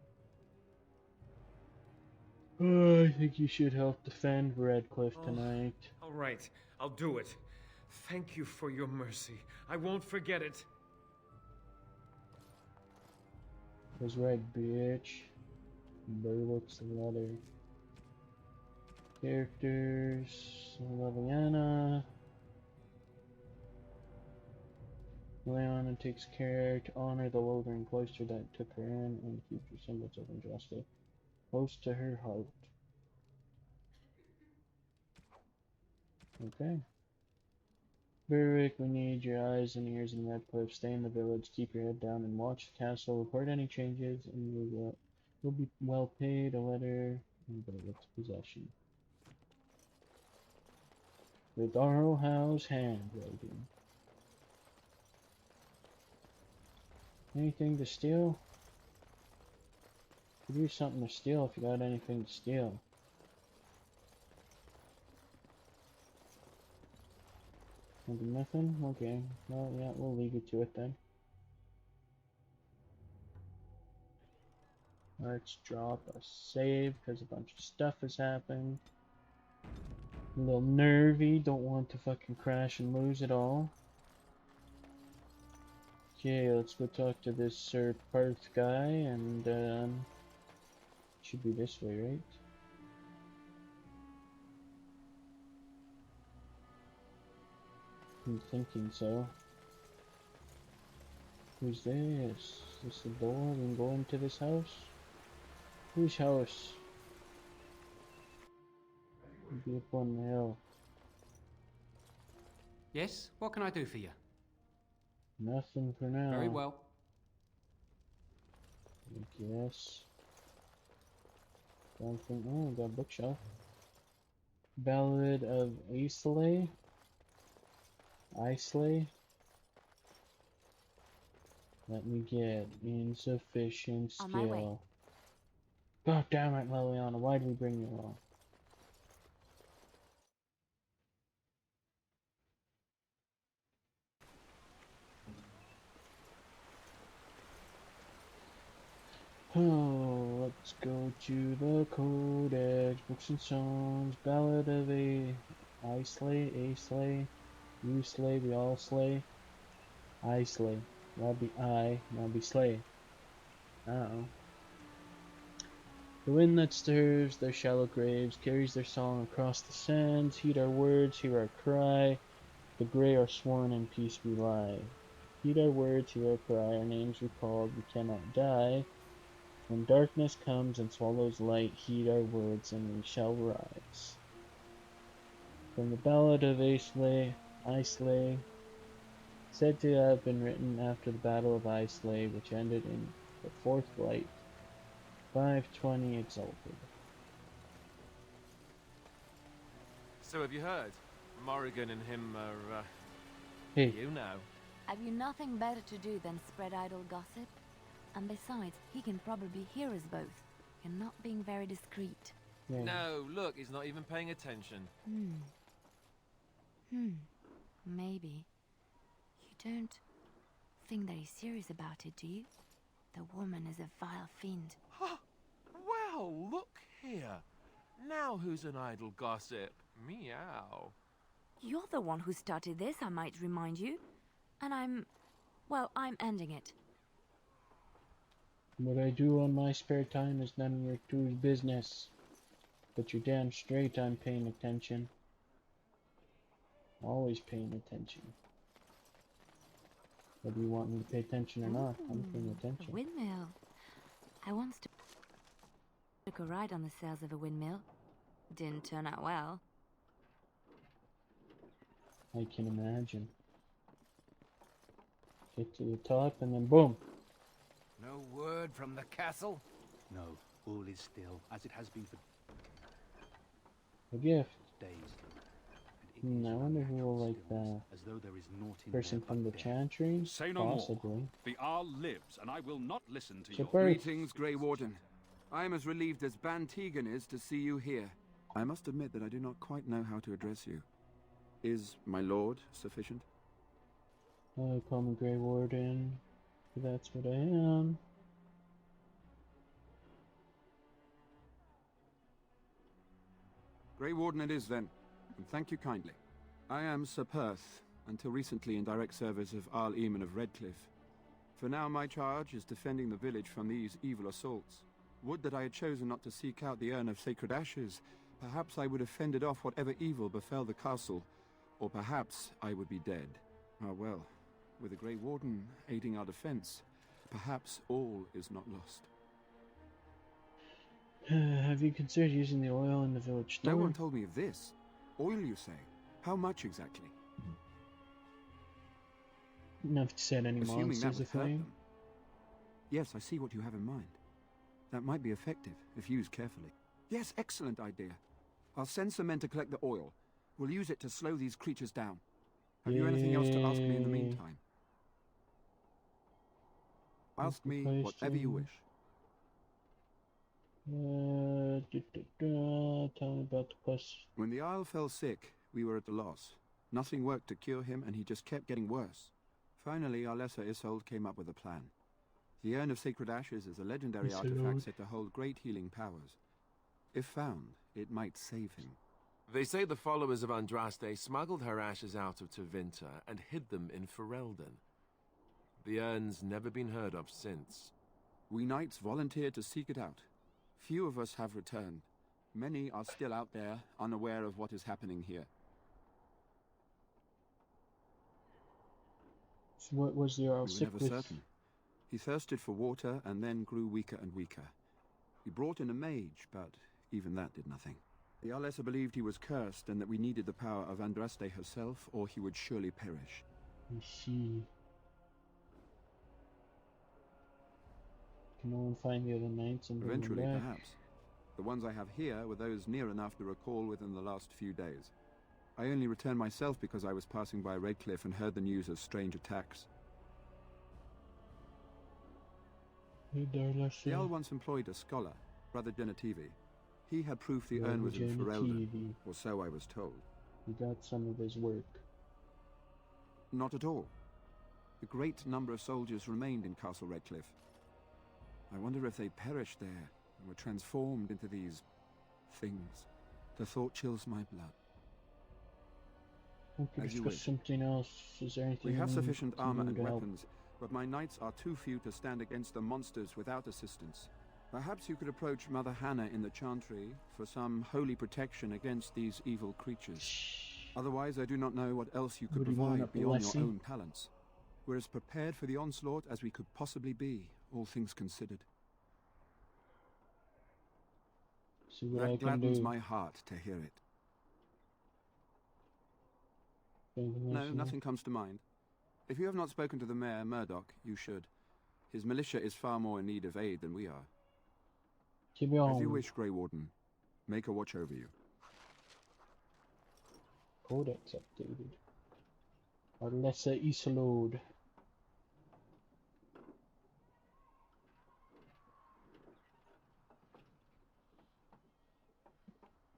Oh, I think you should help defend Redcliffe tonight. All right, I'll do it. Thank you for your mercy. I won't forget it. Was right, bitch. Berwick's letter. Characters. Laviana. Leona takes care to honor the Lothering cloister that took her in and keep her symbols of injustice close to her heart. Okay. Berwick, we need your eyes and ears in Redcliffe. Stay in the village, keep your head down, and watch the castle. Report any changes, and you'll be well paid. A letter in Berwick's possession. With Arl Howe's handwriting. Anything to steal? Could use something to steal if you got anything to steal. Nothing? Okay. Well, yeah, we'll leave it to it then. Let's drop a save because a bunch of stuff has happened. A little nervy, don't want to fucking crash and lose it all. Okay, let's go talk to this Sir Parth guy, and should be this way, right? I'm thinking so. Who's this? Is this the door? We can go into this house? Whose house? Be up on the hill. Yes? What can I do for you? Nothing for now. Very well. I guess. Don't think. Oh, got a bookshelf. Ballad of Islay. Let me get insufficient On my way. skill. God damn it, Liliana, why did we bring you along? Oh, let's go to the Codex, Books and Songs, Ballad of a slay, you slay, we all slay, I slay. That'll be I, that'll be slay. Uh-oh. The wind that stirs their shallow graves carries their song across the sands. Heed our words, hear our cry. The grey are sworn, in peace we lie. Heed our words, hear our cry. Our names recalled, we cannot die. When darkness comes and swallows light, heed our words, and we shall rise. From the Ballad of Islay, said to have been written after the Battle of Islay, which ended in the fourth light. 520 exalted. So have you heard? Morrigan and him are, Hey. You know. Have you nothing better to do than spread idle gossip? And besides, he can probably hear us both. You're not being very discreet. Yeah. No, look, he's not even paying attention. Maybe. You don't think that he's serious about it, do you? The woman is a vile fiend. Well, look here. Now who's an idle gossip? Meow. You're the one who started this, I might remind you. And I'm ending it. What I do on my spare time is none of your two's business. But you're damn straight I'm paying attention. Always paying attention. Whether you want me to pay attention or not, I'm paying attention. A windmill. I once took a ride on the sails of a windmill. Didn't turn out well. I can imagine. Get to the top and then boom! No word from the castle? No, all is still, as it has been for A gift. days. I wonder who will like that. As though there is naught in Person there from the but Chantry? Say no Possibly. more. The Arl lives, and I will not listen to you. Greetings, Grey Warden. I am as relieved as Ban Tegan is to see you here. I must admit that I do not quite know how to address you. Is my lord sufficient? Call me Grey Warden. That's what I am. Grey Warden it is then, and thank you kindly. I am Sir Perth, until recently in direct service of Arl Eamon of Redcliffe. For now my charge is defending the village from these evil assaults. Would that I had chosen not to seek out the urn of sacred ashes. Perhaps I would have fended off whatever evil befell the castle, or perhaps I would be dead. Ah well, with the Grey Warden aiding our defense, perhaps all is not lost. Have you considered using the oil in the village store? No one told me of this. Oil, you say? How much exactly? Enough to set any Assuming that monsters would hurt aflame? them. Yes, I see what you have in mind. That might be effective, if used carefully. Yes, excellent idea. I'll send some men to collect the oil. We'll use it to slow these creatures down. Have you anything else to ask me in the Yay. meantime? Ask me Question. whatever you wish. Tell me about the question. When the Isle fell sick, we were at a loss. Nothing worked to cure him, and he just kept getting worse. Finally, our lesser Isolde came up with a plan. The Urn of Sacred Ashes is a legendary artifact said to hold great healing powers. If found, it might save him. They say the followers of Andraste smuggled her ashes out of Tevinter and hid them in Ferelden. The urn's never been heard of since. We knights volunteered to seek it out. Few of us have returned. Many are still out there, unaware of what is happening here. So what was the Earl We were sick never with? certain. He thirsted for water and then grew weaker and weaker. We brought in a mage, but even that did nothing. The Alessa believed he was cursed and that we needed the power of Andraste herself, or he would surely perish. I see. Can no one find the other knights and bring them Eventually, back? perhaps. The ones I have here were those near enough to recall within the last few days. I only returned myself because I was passing by Redcliffe and heard the news of strange attacks. The Earl once employed a scholar, Brother Genetivi. He had proof the urn was in Ferelden, or so I was told. You got some of his work. Not at all. A great number of soldiers remained in Castle Redcliffe. I wonder if they perished there and were transformed into these things. The thought chills my blood. We can discuss something else. Is there anything? We have sufficient armor and help? weapons, but my knights are too few to stand against the monsters without assistance. Perhaps you could approach Mother Hannah in the Chantry for some holy protection against these evil creatures. Otherwise, I do not know what else you could provide beyond your own talents. We're as prepared for the onslaught as we could possibly be, all things considered. See what I That can gladdens do. my heart to hear it. No, else, nothing comes to mind. If you have not spoken to the Mayor, Murdoch, you should. His militia is far more in need of aid than we are. Keep it As on. you wish, Grey Warden. Make a watch over you. Codex updated. Or lesser Isolode.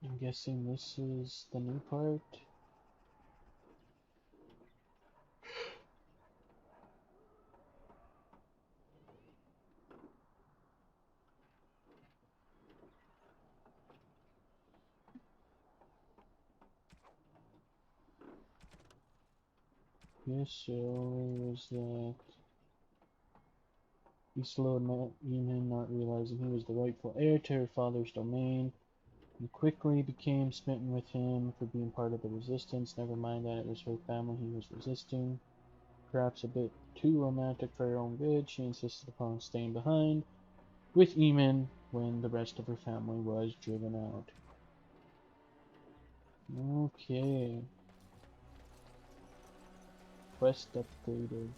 I'm guessing this is the new part. Yes, so where was that? Isolde Eamon, not realizing he was the rightful heir to her father's domain, and quickly became smitten with him for being part of the resistance. Never mind that it was her family he was resisting. Perhaps a bit too romantic for her own good, she insisted upon staying behind with Eamon when the rest of her family was driven out. Okay. Quest upgraded.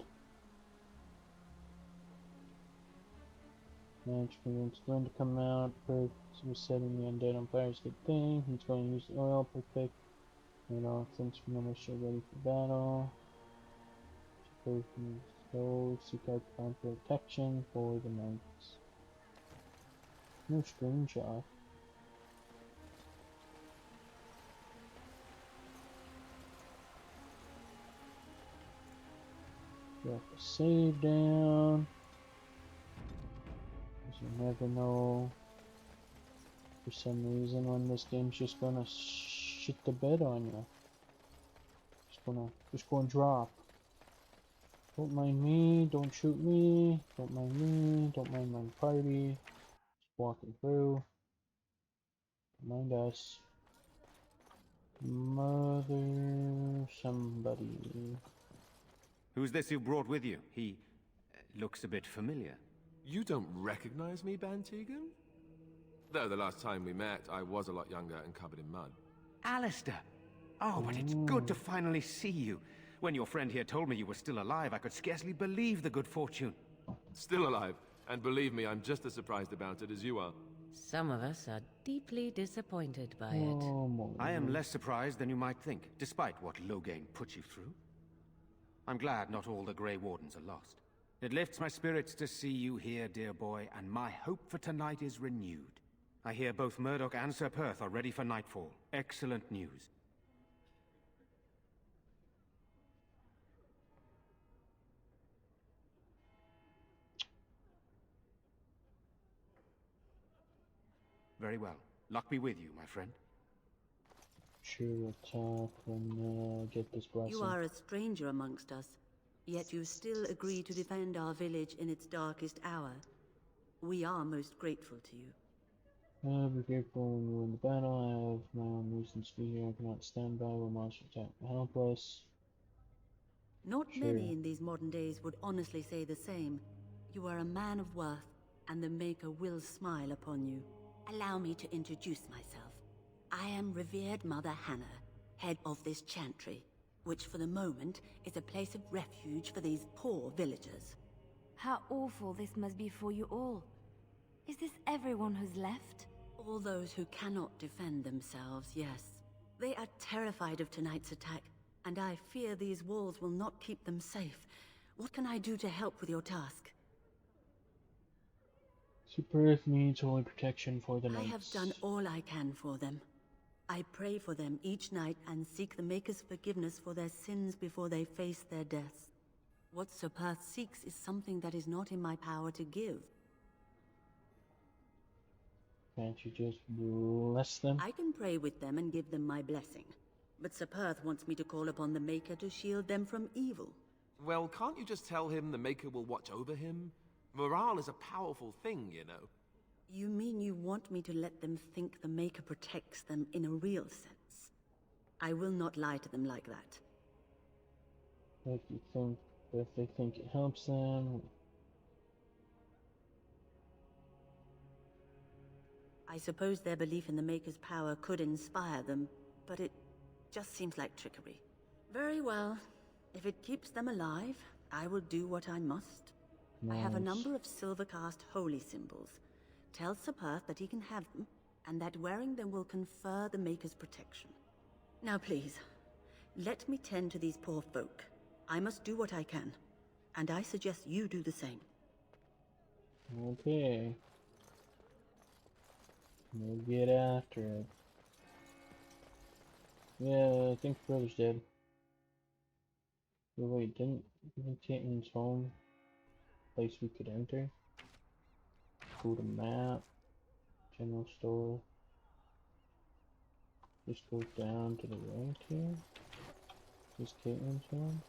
Manage prevents going to come out. Perks was setting the undead on fire is a good thing. He's going to use the oil. Perfect. And all things for militia ready for battle. So seek out divine protection for the knights. No screenshot. Drop the save down. Because you never know. For some reason when this game's just gonna shit the bed on you. Just gonna drop. Don't mind me, don't shoot me, don't mind me, don't mind my party. Just walking through. Don't mind us. Mother somebody. Who's this you brought with you? He looks a bit familiar. You don't recognize me, Bantegan? Though the last time we met, I was a lot younger and covered in mud. Alistair! Oh, but it's good to finally see you. When your friend here told me you were still alive, I could scarcely believe the good fortune. Still alive, and believe me, I'm just as surprised about it as you are. Some of us are deeply disappointed by it. I am less surprised than you might think, despite what Loghain put you through. I'm glad not all the Grey Wardens are lost. It lifts my spirits to see you here, dear boy, and my hope for tonight is renewed. I hear both Murdoch and Sir Perth are ready for nightfall. Excellent news. Very well. Luck be with you, my friend. Sure, attack when get this blessing. You are a stranger amongst us, yet you still agree to defend our village in its darkest hour. We are most grateful to you. Be careful when you win the battle. I have my own reasons to be here. I cannot stand by when monsters attack and help us. Not many in these modern days would honestly say the same. You are a man of worth, and the Maker will smile upon you. Allow me to introduce myself. I am revered Mother Hannah, head of this chantry, which for the moment is a place of refuge for these poor villagers. How awful this must be for you all. Is this everyone who's left? All those who cannot defend themselves, yes. They are terrified of tonight's attack, and I fear these walls will not keep them safe. What can I do to help with your task? Super Earth needs holy protection for the I knights. have done all I can for them. I pray for them each night and seek the Maker's forgiveness for their sins before they face their deaths. What Sir Perth seeks is something that is not in my power to give. Can't you just bless them? I can pray with them and give them my blessing. But Sir Perth wants me to call upon the Maker to shield them from evil. Well, can't you just tell him the Maker will watch over him? Morale is a powerful thing, you know. You mean you want me to let them think the Maker protects them in a real sense? I will not lie to them like that. If they think it helps them. I suppose their belief in the Maker's power could inspire them, but it just seems like trickery. Very well. If it keeps them alive, I will do what I must. Nice. I have a number of silver-cast holy symbols. Tell Sir Perth that he can have them, and that wearing them will confer the Maker's protection. Now please, let me tend to these poor folk. I must do what I can, and I suggest you do the same. Okay. We'll get after it. Yeah, I think brother's dead. Oh, wait, didn't Caitlin's home place we could enter? Go to map, general store. Just go down to the right here. Is Caitlin's home?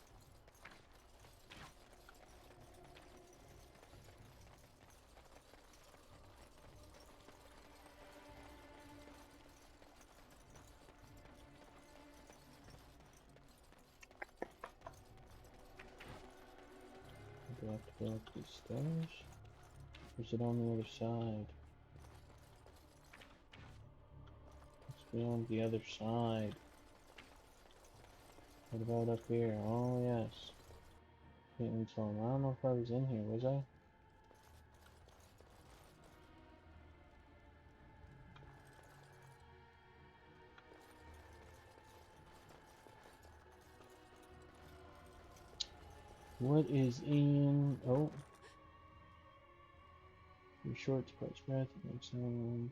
Do I have to go up these stairs? Or is it on the other side? Let's be on the other side. What about up here? Oh yes. Caitlin's home. I don't know if I was in here, was I? What is in... Oh. Your shorts, parts, breath, makes no...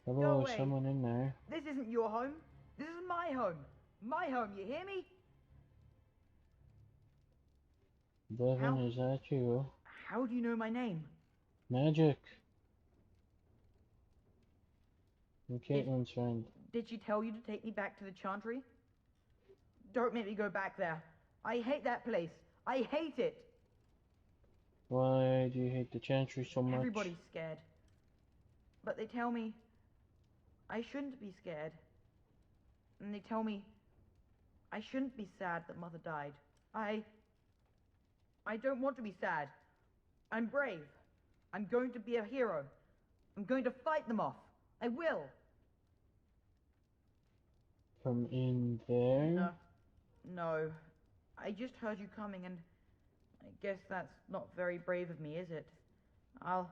Hello, is someone in there? This isn't your home. This is my home. My home, you hear me? Devin, is that you? How do you know my name? Magic. I'm Caitlin's friend. Did she tell you to take me back to the Chantry? Don't make me go back there. I hate that place. I hate it. Why do you hate the Chantry so much? Everybody's scared. But they tell me I shouldn't be scared. And they tell me I shouldn't be sad that Mother died. I don't want to be sad. I'm brave. I'm going to be a hero. I'm going to fight them off. I will. From in there? No. I just heard you coming, and I guess that's not very brave of me, is it? I'll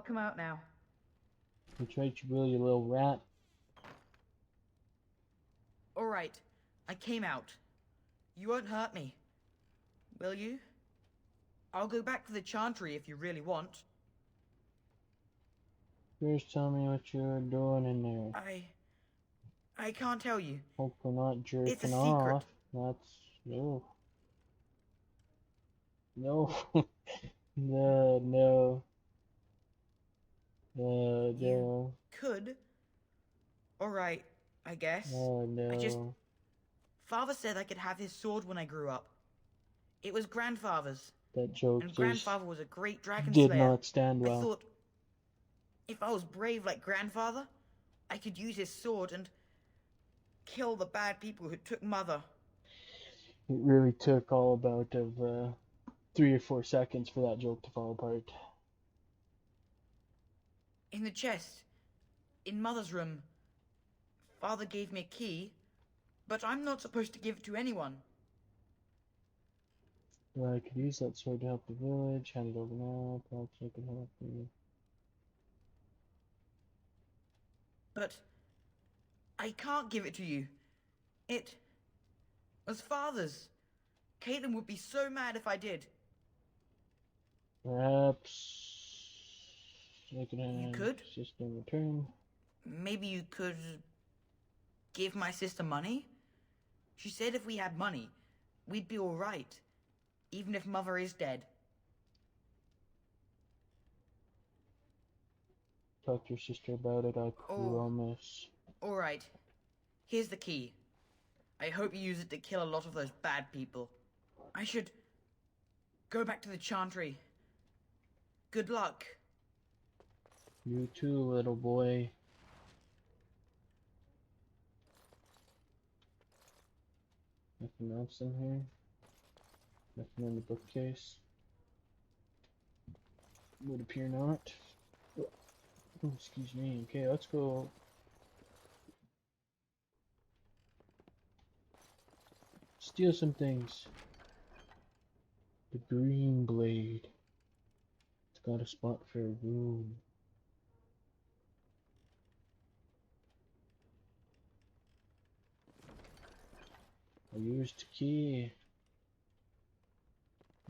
come out now. That's right, you will, you little rat. Alright, I came out. You won't hurt me. Will you? I'll go back to the Chantry if you really want. First tell me what you're doing in there. I can't tell you. Hope we're not jerking It's a off. secret. That's... No. No. No. No. Could. Alright, I guess. Oh no. Father said I could have his sword when I grew up. It was grandfather's. That joke And just grandfather was a great dragon did slayer. not stand well. I thought, if I was brave like grandfather, I could use his sword and kill the bad people who took Mother. It really took all about of 3 or 4 seconds for that joke to fall apart. In the chest, in Mother's room, Father gave me a key, but I'm not supposed to give it to anyone. Well, I could use that sword to help the village. Hand it over now. Perhaps I can help you. But I can't give it to you. It was Father's. Caitlin would be so mad if I did. Perhaps You could? System return. Maybe you could give my sister money? She said if we had money, we'd be alright. Even if Mother is dead. Talk to your sister about it, I promise. Alright. Here's the key. I hope you use it to kill a lot of those bad people. I should go back to the Chantry. Good luck. You too, little boy. Nothing else in here? Nothing in the bookcase? Would appear not. Oh, excuse me. Okay, let's go. Steal some things. The green blade. It's got a spot for a room. I used key.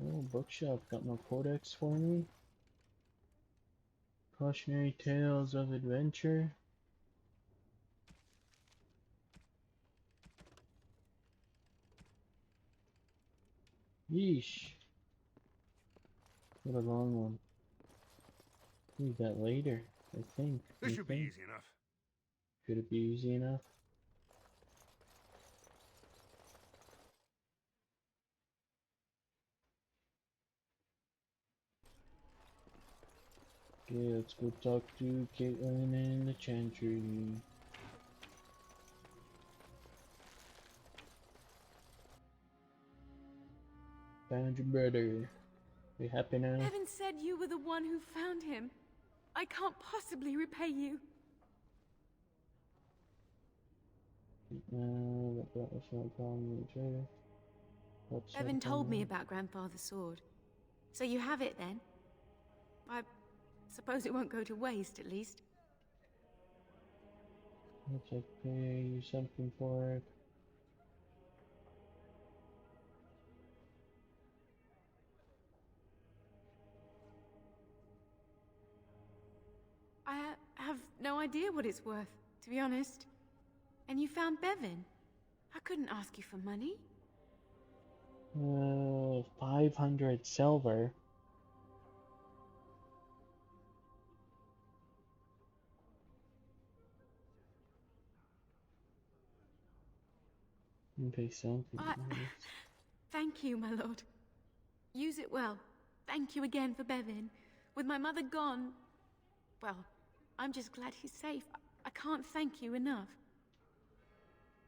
Oh, bookshelf. Got no codex for me. Cautionary tales of adventure. Yeesh. What a long one. Read that later, I think. This should be easy enough. Could it be easy enough? Okay, let's go talk to Caitlin in the Chantry. Found your brother. You happy now? Evan said you were the one who found him. I can't possibly repay you. That was not calling me, Evan told me about Grandfather's sword. So you have it then? I suppose it won't go to waste, at least. Let's pay you something for it. I have no idea what it's worth, to be honest. And you found Bevan. I couldn't ask you for money. 500 silver. Okay, something. Thank you, my lord. Use it well. Thank you again for Bevan. With my mother gone, well, I'm just glad he's safe. I can't thank you enough.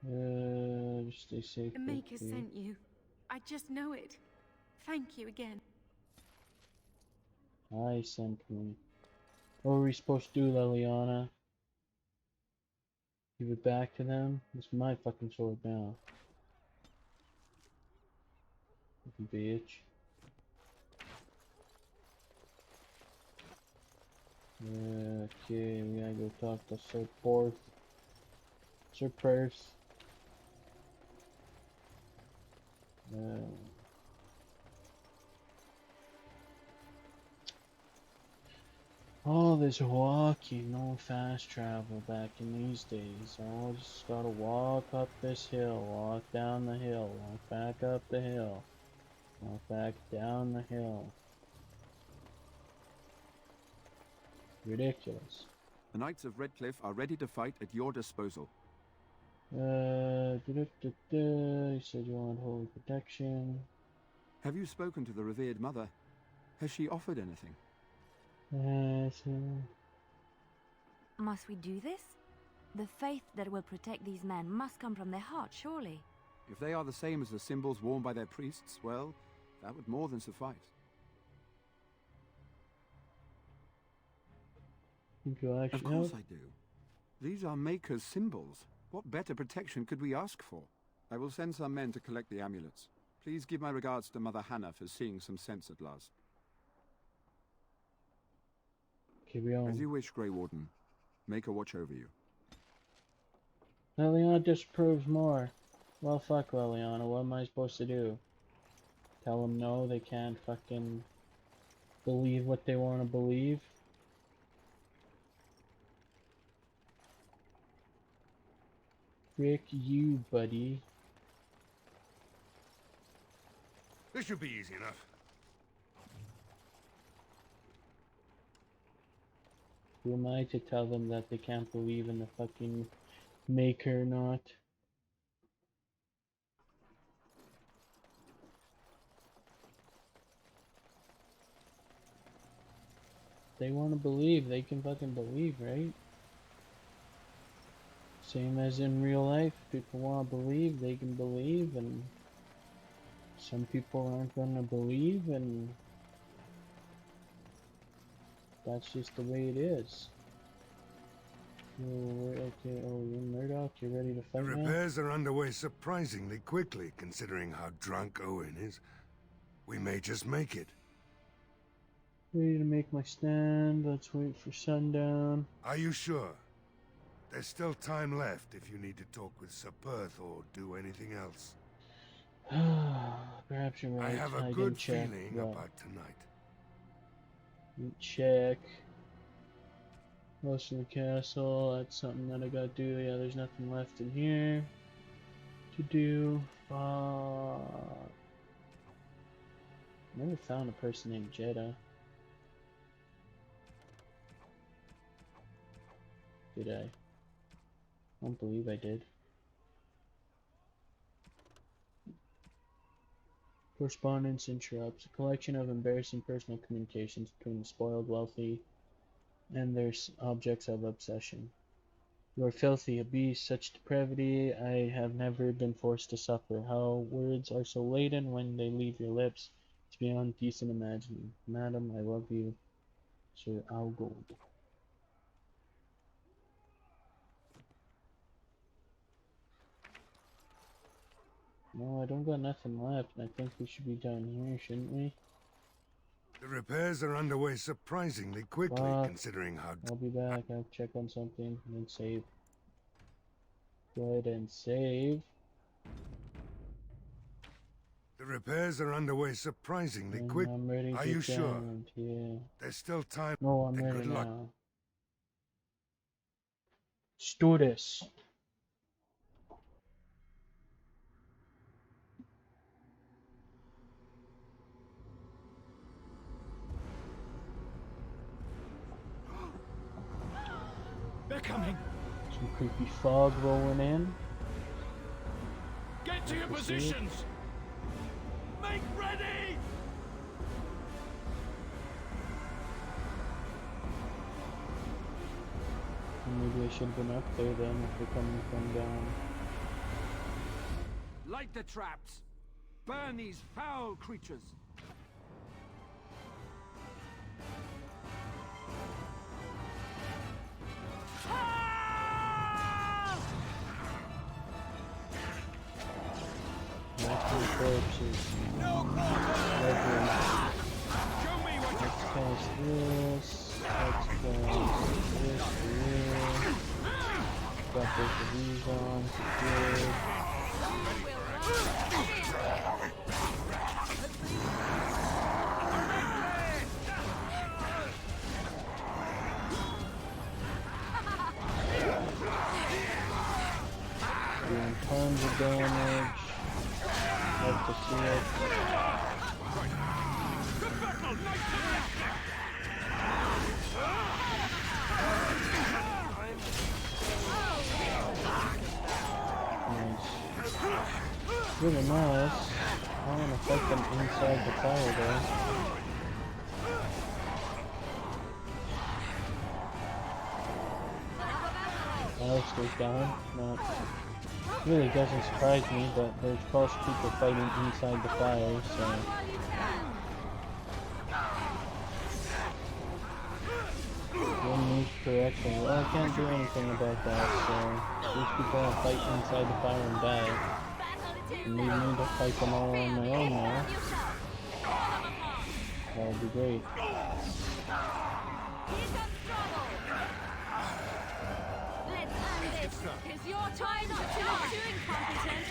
Just stay safe. The Maker sent you. I just know it. Thank you again. I sent me. What were we supposed to do, Liliana? Give it back to them? It's my fucking sword now. Fucking bitch. Okay, we gotta go talk to Sir Porth. Sir Perth. All this walking, no fast travel back in these days. I just gotta walk up this hill, walk down the hill, walk back up the hill, walk back down the hill. Ridiculous. The Knights of Redcliffe are ready to fight at your disposal. You said you want holy protection. Have you spoken to the revered mother? Has she offered anything? Must we do this? The faith that will protect these men must come from their heart, surely. If they are the same as the symbols worn by their priests, well, that would more than suffice. Of course I do. These are Maker's symbols. What better protection could we ask for? I will send some men to collect the amulets. Please give my regards to Mother Hannah for seeing some sense at last. Carry on. As you wish, Grey Warden. Maker watch over you. Liliana disapproves more. Well, fuck Liliana, what am I supposed to do? Tell them no, they can't fucking believe what they want to believe? Frick you, buddy. This should be easy enough. Who am I to tell them that they can't believe in the fucking maker or not? They want to believe, they can fucking believe, right? Same as in real life, people want to believe, they can believe, and some people aren't going to believe, and that's just the way it is. Okay, oh, you're Murdoch, you ready to fight The now? repairs are underway surprisingly quickly, considering how drunk Owen is. We may just make it. Ready to make my stand, let's wait for sundown. Are you sure? There's still time left if you need to talk with Sir Perth or do anything else. Perhaps you're right, I have a didn't good check, feeling but about tonight. check. Most of the castle, that's something that I gotta do. Yeah, there's nothing left in here to do. Never found a person named Jeddah. Did I? I don't believe I did. Correspondence interrupts. A collection of embarrassing personal communications between the spoiled wealthy and their objects of obsession. You are filthy, a beast, such depravity I have never been forced to suffer. How words are so laden when they leave your lips, it's beyond decent imagining. Madam, I love you, Sir Algold. No, I don't got nothing left, and I think we should be done here, shouldn't we? The repairs are underway surprisingly quickly, considering how... I'll be back, I'll check on something, and then save. Go ahead and save. The repairs are underway surprisingly And quick. I'm ready Are to you sure? down, yeah. There's still time. No, I'm Then ready good luck. now. Let's do this. They're coming. Some creepy fog rolling in. Get to your positions. Make ready. Maybe I should have been up there then if they're coming from down. Light the traps. Burn these foul creatures. Natural corpses. Lovely. Let's cast this. Let's cast this here. Got both of these on. Good. Doing tons of damage. Love to see it. Nice. Really nice. I want to fight them inside the fire though. Alistair's down. Not really doesn't surprise me, but there's plus people fighting inside the fire, so one needs correction. Well, I can't do anything about that, so these people want to fight inside the fire and die. And leave me to fight them all on my own now. That would be great. Let's end This is your time not to look too incompetent.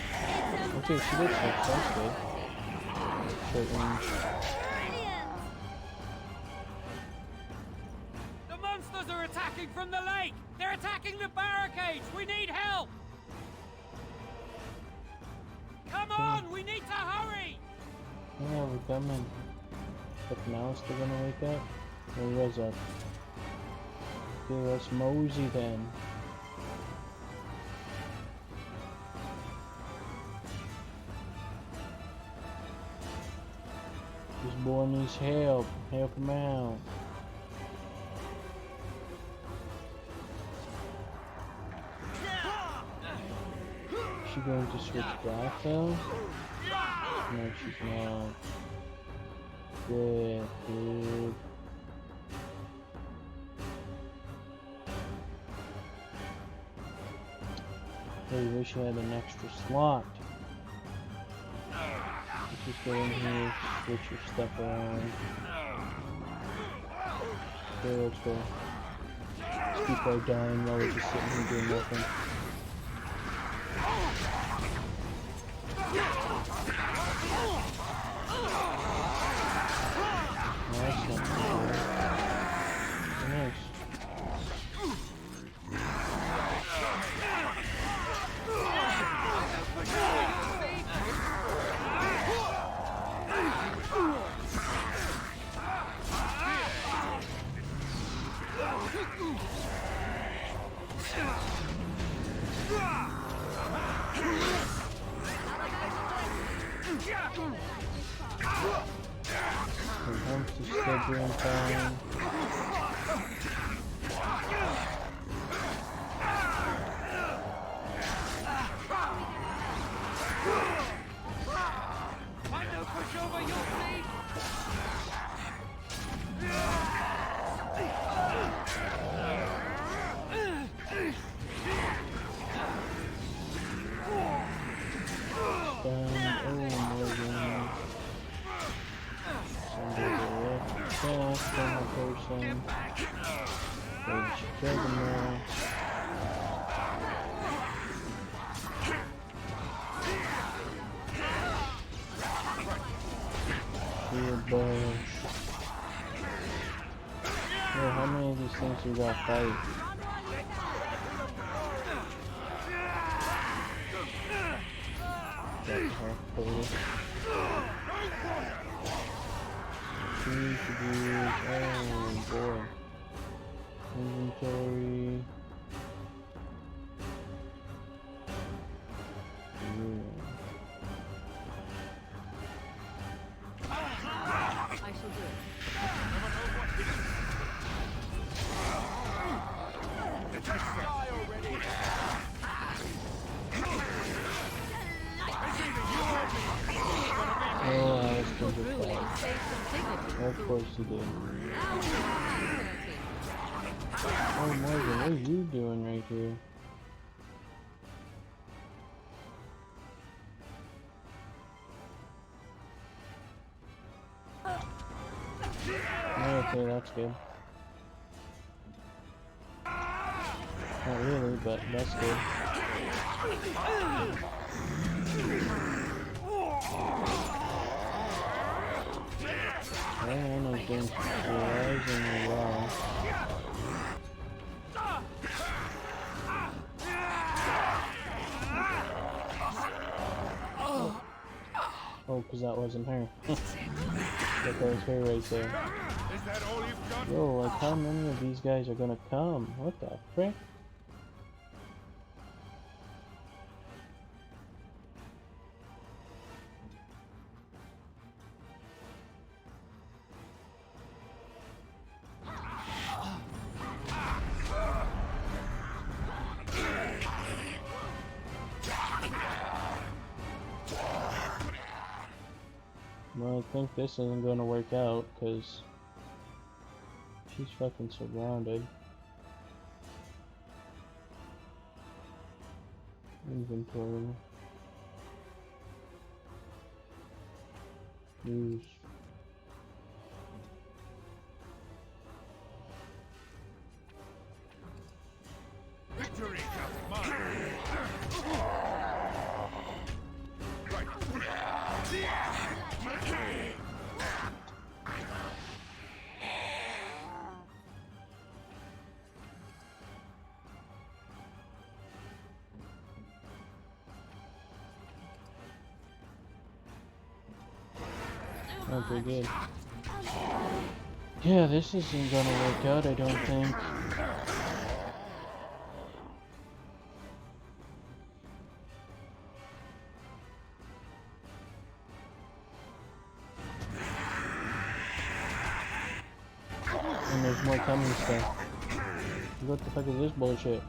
It's a Okay, so this looks good. Short range. The monsters are attacking from the lake! They're attacking the barricades! We need help! Come on! We need to hurry! Yeah, we're coming. But now is still gonna wake up? Or was up? Okay, let's mosey then. This boy needs help. Help him out. Is she going to switch back though? No, she's not. Good, dude. Hey, wish you had an extra slot. Let's just go in here, switch your stuff around. Okay, let's go. Let's keep our dying while we're just sitting here doing nothing. That's not too bad. Nice. Hamster's still doing fine. Person. Okay, she killed him now. Weird boy. Yo, how many of these things we got fight? Got half total. Oh boy. Inventory. I shall do it. Oh, Alistair just died. Of course he did. Oh, Morgan, what are you doing right here? Okay, that's good. Not really, but that's good. Diana's doing surprisingly well. Oh, because that wasn't her. That was her right there. Yo, like how many of these guys are gonna come? What the frick? Well, I think this isn't gonna work out, because she's fucking surrounded. Inventory. Use. Victory, mine. going pretty good. Yeah, this isn't gonna work out, I don't think. And there's more coming stuff. What the fuck is this bullshit?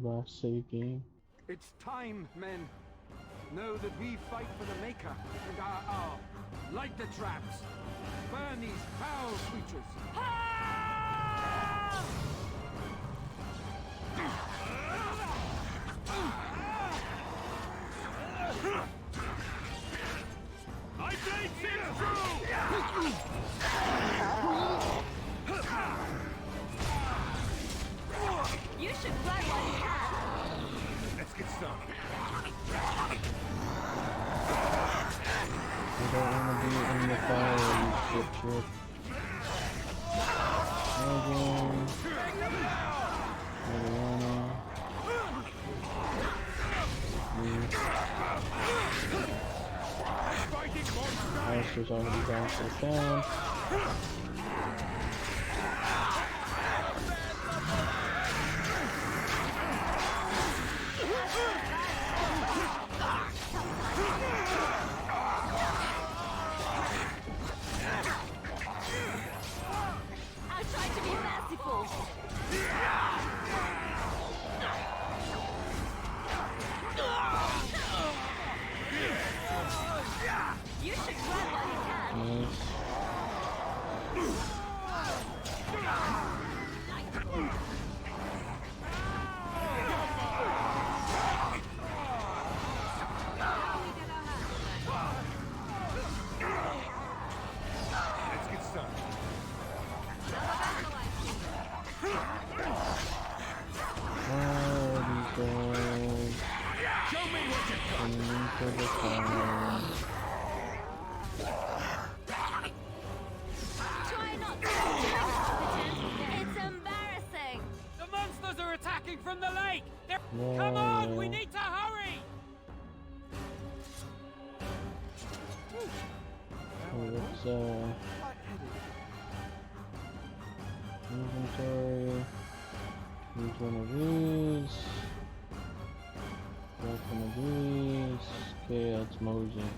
Last save game. It's time, men. Know that we fight for the Maker and our hour. Light the traps. Burn these foul creatures. I blade seems true! You should run while you can. Let's get started. You don't want to be in the fire, you shit. Again. Mariana. Alistair's already down for the down. I'll try to be merciful. You should run while you can. Nice. Let's get started. Oh, these guys. Show me what you got! Coming into the fire. Try not to be incompetent. It's embarrassing. The monsters are attacking from the lake! Yeah, Come on, we yeah. need to hurry! So let's inventory. Use one of these. Grab one of these. Okay, that's Mosey.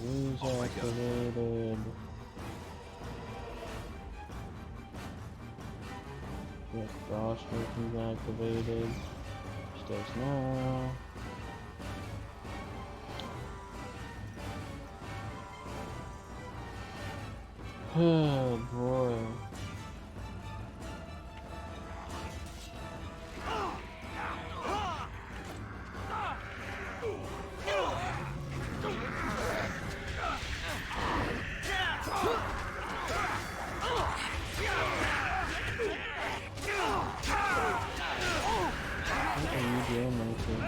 These activated. Get frost workings activated. Stays now. Oh boy. What are you doing, Mason?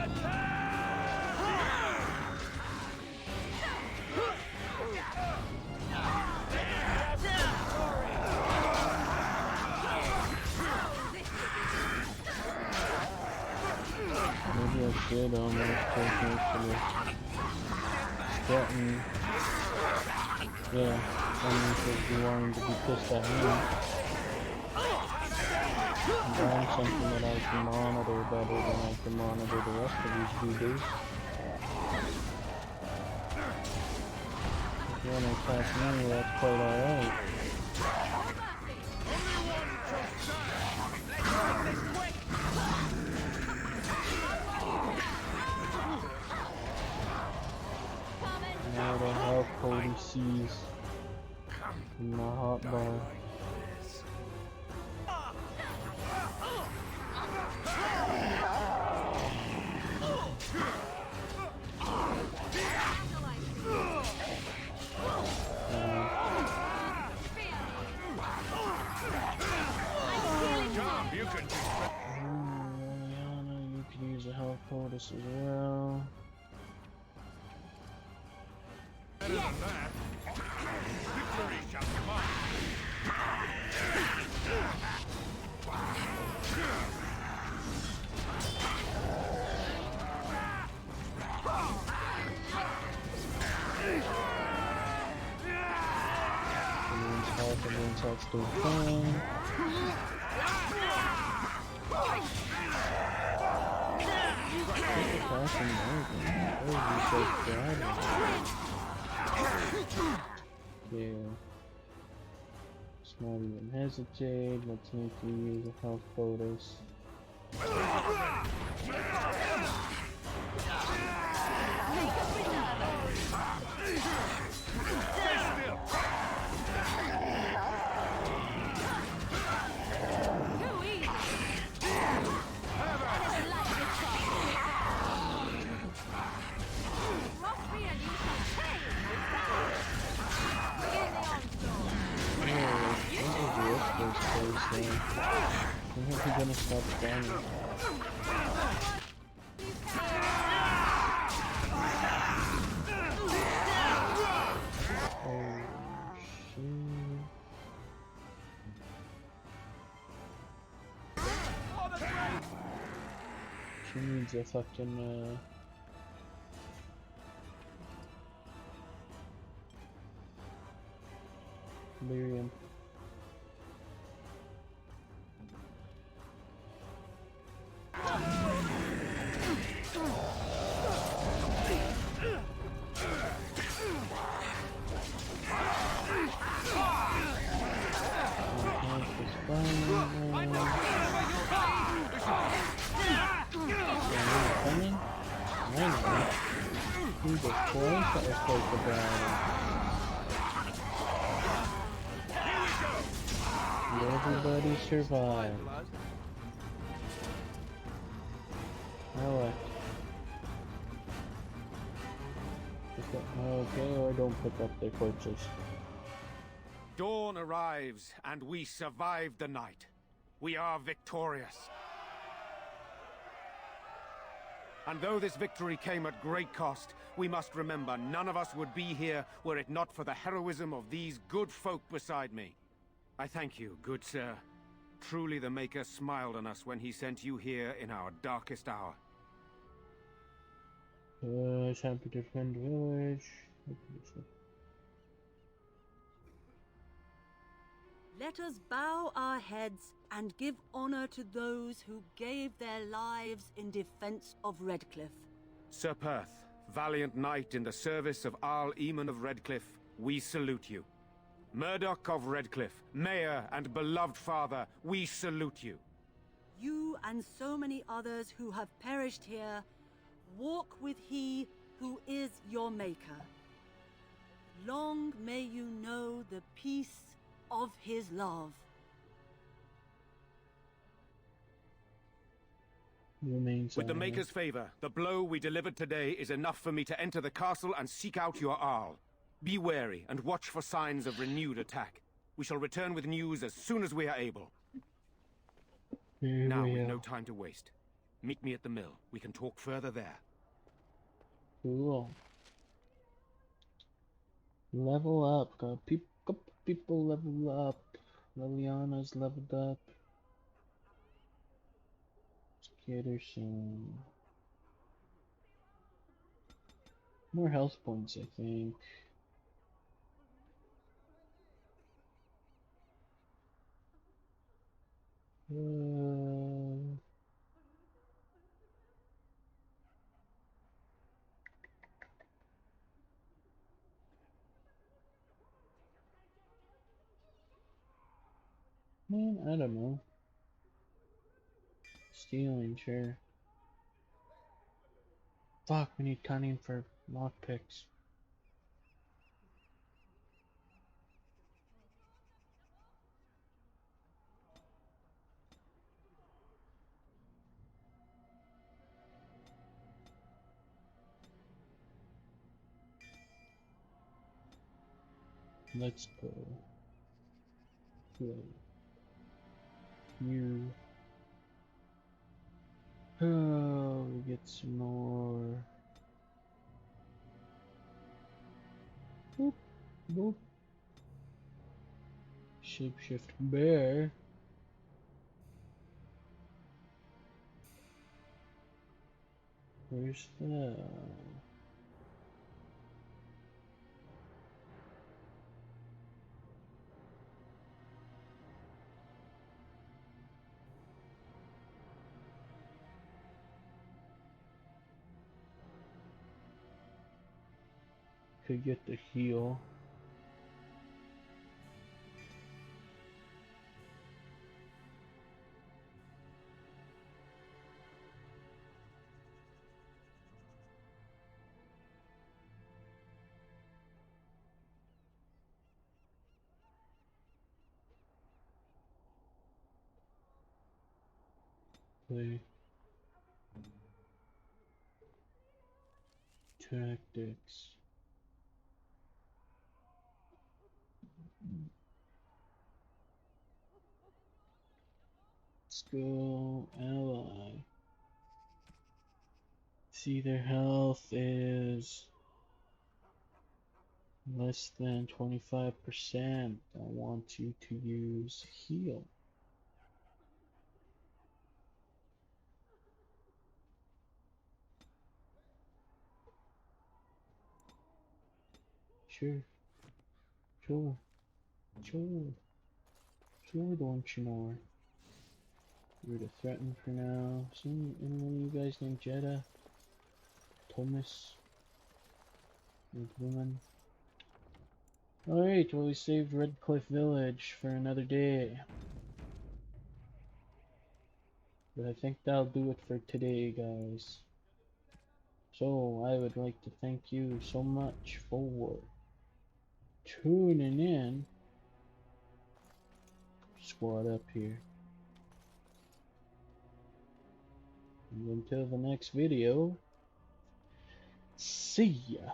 Maybe I should almost take most of this. Getting, yeah, someone should be wanting to be pissed at me. I'm buying something that I can monitor better than I can monitor the rest of these voodoo. If you want to attack me, that's quite alright. Now the health code sees in my hot bar. You can use a health poultice as well. Better than that. Victory shall come. still fine. Yeah. Let's not even hesitate. Let's make you use a health bonus. I hope he's gonna stop spawning. Oh shit. She needs a fucking lyrium. Everybody survived. Now what? Okay, or don't pick up their corpses. Dawn arrives, and we survive the night. We are victorious. And though this victory came at great cost, we must remember none of us would be here were it not for the heroism of these good folk beside me. I thank you, good sir. Truly the Maker smiled on us when he sent you here in our darkest hour. Happy to defend the village. Let us bow our heads and give honor to those who gave their lives in defense of Redcliffe. Sir Perth, valiant knight in the service of Arl Eamon of Redcliffe, we salute you. Murdoch of Redcliffe, mayor and beloved father, we salute you. You and so many others who have perished here, walk with he who is your maker. Long may you know the peace of his love. With the Maker's favor, the blow we delivered today is enough for me to enter the castle and seek out your Arl. Be wary and watch for signs of renewed attack. We shall return with news as soon as we are able. Now we've no time to waste. Meet me at the mill. We can talk further there. Cool. Level up. Got couple people level up. Liliana's leveled up. Let's get her some more health points, I think. Man, I don't know. Stealing, sure. Fuck, we need cunning for lockpicks. Let's go. Play. You. Oh, we get some more. Boop, boop. Shapeshift bear. Where's that? Could get the heal. Play tactics. Let's go ally. See, their health is less than 25%. I want you to use heal. Sure. Sure. Sure. Sure, don't you know? You're to threaten for now. Anyone of you guys named Jeddah? Thomas? Old woman? Alright, well we saved Redcliffe Village for another day. But I think that'll do it for today, guys. So, I would like to thank you so much for tuning in. Squad up here. And until the next video, see ya.